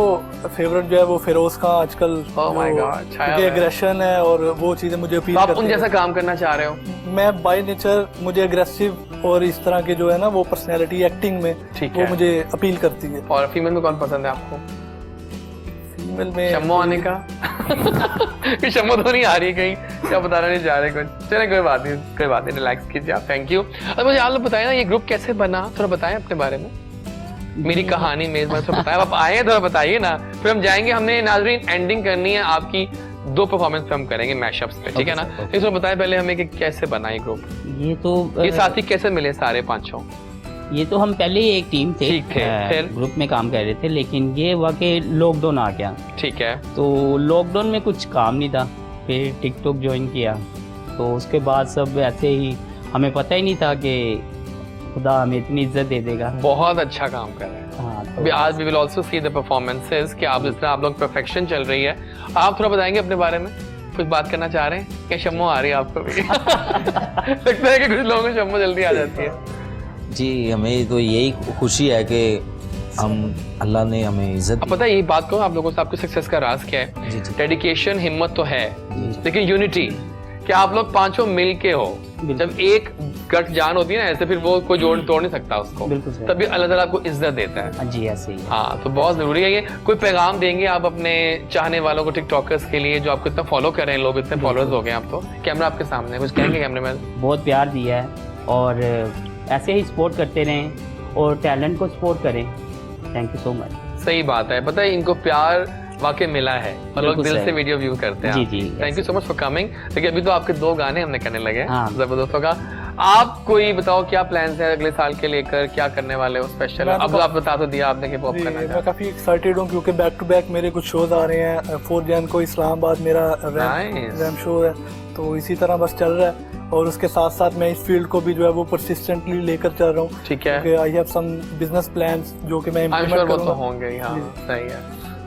फेवरेट जो है वो फिरोज खान आजकल, क्योंकि एग्रेशन है और वो चीजें मुझे अपील
करती हैं। आप उन जैसा काम करना चाह रहे हो?
मैं बाय नेचर मुझे एग्रेसिव और इस तरह के जो है ना वो पर्सनैलिटी एक्टिंग में वो मुझे अपील करती है।
और फीमेल में कौन पसंद है आपको?
फीमेल में
शम्मो आने का शम्मो तो नहीं आ रही कहीं, क्या बताना नहीं जा रहे कुछ? चले कोई बात नहीं, रिलैक्स कीजिए आप। Thank you. अब मुझे आप लोग बताए ना ये ग्रुप कैसे बना, थोड़ा बताएं अपने बारे में, मेरी कहानी में बताया। आप आए हैं थोड़ा बताइए ना, फिर हम जाएंगे। हमने नाजरीन एंडिंग करनी है आपकी 2 परफॉर्मेंस पे हम करेंगे मैशअप्स पे, ठीक है ना? तो बताएं पहले हमें कि कैसे बना ये ग्रुप, ये साथी कैसे मिले सारे 5-6?
ये तो हम पहले ही एक टीम थे,
फिर
ग्रुप में काम कर रहे थे, लेकिन ये हुआ कि लॉकडाउन आ गया।
ठीक है।
तो लॉकडाउन में कुछ काम नहीं था, फिर टिकटॉक ज्वाइन किया, तो उसके बाद सब ऐसे ही, हमें पता ही नहीं था कि खुदा हमें इतनी इज्जत दे देगा।
बहुत अच्छा काम कर रहे हैं।
हाँ, तो
अभी आज we will also see the performances कि आप जिस तरह आप लोग परफेक्शन चल रही है। आप थोड़ा बताएंगे अपने बारे में, कुछ बात करना चाह रहे हैं क्या? शम्मो आ रही है आपको भी? लगता है कि कुछ लोगों को शम्मो जल्दी आ जाती है।
जी, हमें तो यही खुशी है कि हम अल्लाह ने हमें इज्जत दी।
पता है, यही बात को आप लोगों से, आपकी सक्सेस का राज क्या है? डेडिकेशन, हिम्मत तो है, लेकिन यूनिटी, कि आप लोग 5 मिल के हो। जब एक गठ जान होती है ना ऐसे, फिर वो कोई जोड़ तोड़ नहीं सकता उसको, तभी अल्लाह ताला आपको इज्जत देता है।
जी ऐसे ही।
हाँ, तो बहुत जरूरी है ये। कोई पैगाम देंगे आप अपने चाहने वालों को, टिकटॉकर्स के लिए जो आपको इतना फॉलो कर रहे हैं, लोग इतने फॉलोअर्स हो गए आप तो? कैमरा आपके सामने, कुछ कहेंगे कैमरे में?
बहुत प्यार दिया है और ऐसे ही सपोर्ट करते रहें और टैलेंट को सपोर्ट करें। Thank you so much.
सही बात है, पता है इनको प्यार वाकई मिला है और लोग दिल से वीडियो व्यू करते हैं।
जी,
thank you so much for coming. देखिए अभी तो आपके 2 गाने हमने करने लगे, जबरदस्त होगा। आप कोई बताओ क्या प्लान्स है अगले साल के लेकर, क्या करने वाले हो स्पेशल? अब आप बता तो दिया आपने कि पॉप करना है।
मैं काफी एक्साइटेड हूँ क्योंकि बैक टू बैक मेरे कुछ शोज आ रहे हैं। 4 जन को इस्लामाबाद मेरा रैम शो है, तो इसी तरह बस चल रहा है। और उसके साथ साथ मैं इस फील्ड को भी जो है वो परसिस्टेंटली लेकर चल रहा हूँ।
ठीक है।
I have some business plans जो कि मैं
इम्प्लीमेंट करूंगा। तो होंगे, हाँ सही है।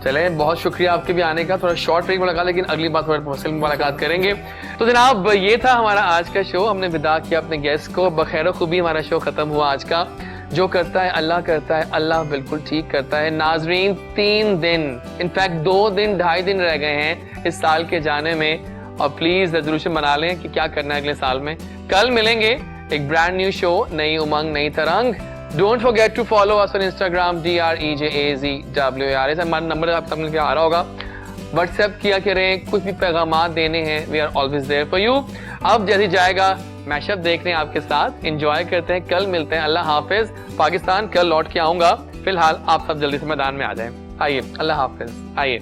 चले, बहुत शुक्रिया आपके भी आने का। थोड़ा शॉर्ट ब्रेक मुलाकात, लेकिन अगली बार थोड़ा पर्सनल मुलाकात करेंगे। तो जनाब ये था हमारा आज का शो, हमने विदा किया अपने गेस्ट को। बखैर खूबी हमारा शो खत्म हुआ आज का। जो करता है अल्लाह करता है, अल्लाह बिल्कुल ठीक करता है। नाजरीन 3 दिन, इनफैक्ट 2 दिन 2.5 दिन रह गए हैं इस साल के जाने में, और प्लीज रेजोल्यूशन बना लें कि क्या करना है अगले साल में। कल मिलेंगे एक ब्रांड न्यू शो, नई उमंग नई तरंग। Don't forget to follow us on Instagram DREJAZWAR। हमारा नंबर आप सबने क्या आ रहा होगा, व्हाट्सएप किया करें, कुछ भी पैगाम देने हैं, we are always there for you. अब जैसे जाएगा मैशअप देख रहे हैं आपके साथ, एंजॉय करते हैं, कल मिलते हैं। अल्लाह हाफिज। पाकिस्तान कल लौट के आऊंगा, फिलहाल आप सब जल्दी से मैदान में आ जाएं। आइए, अल्लाह हाफिज। आइए।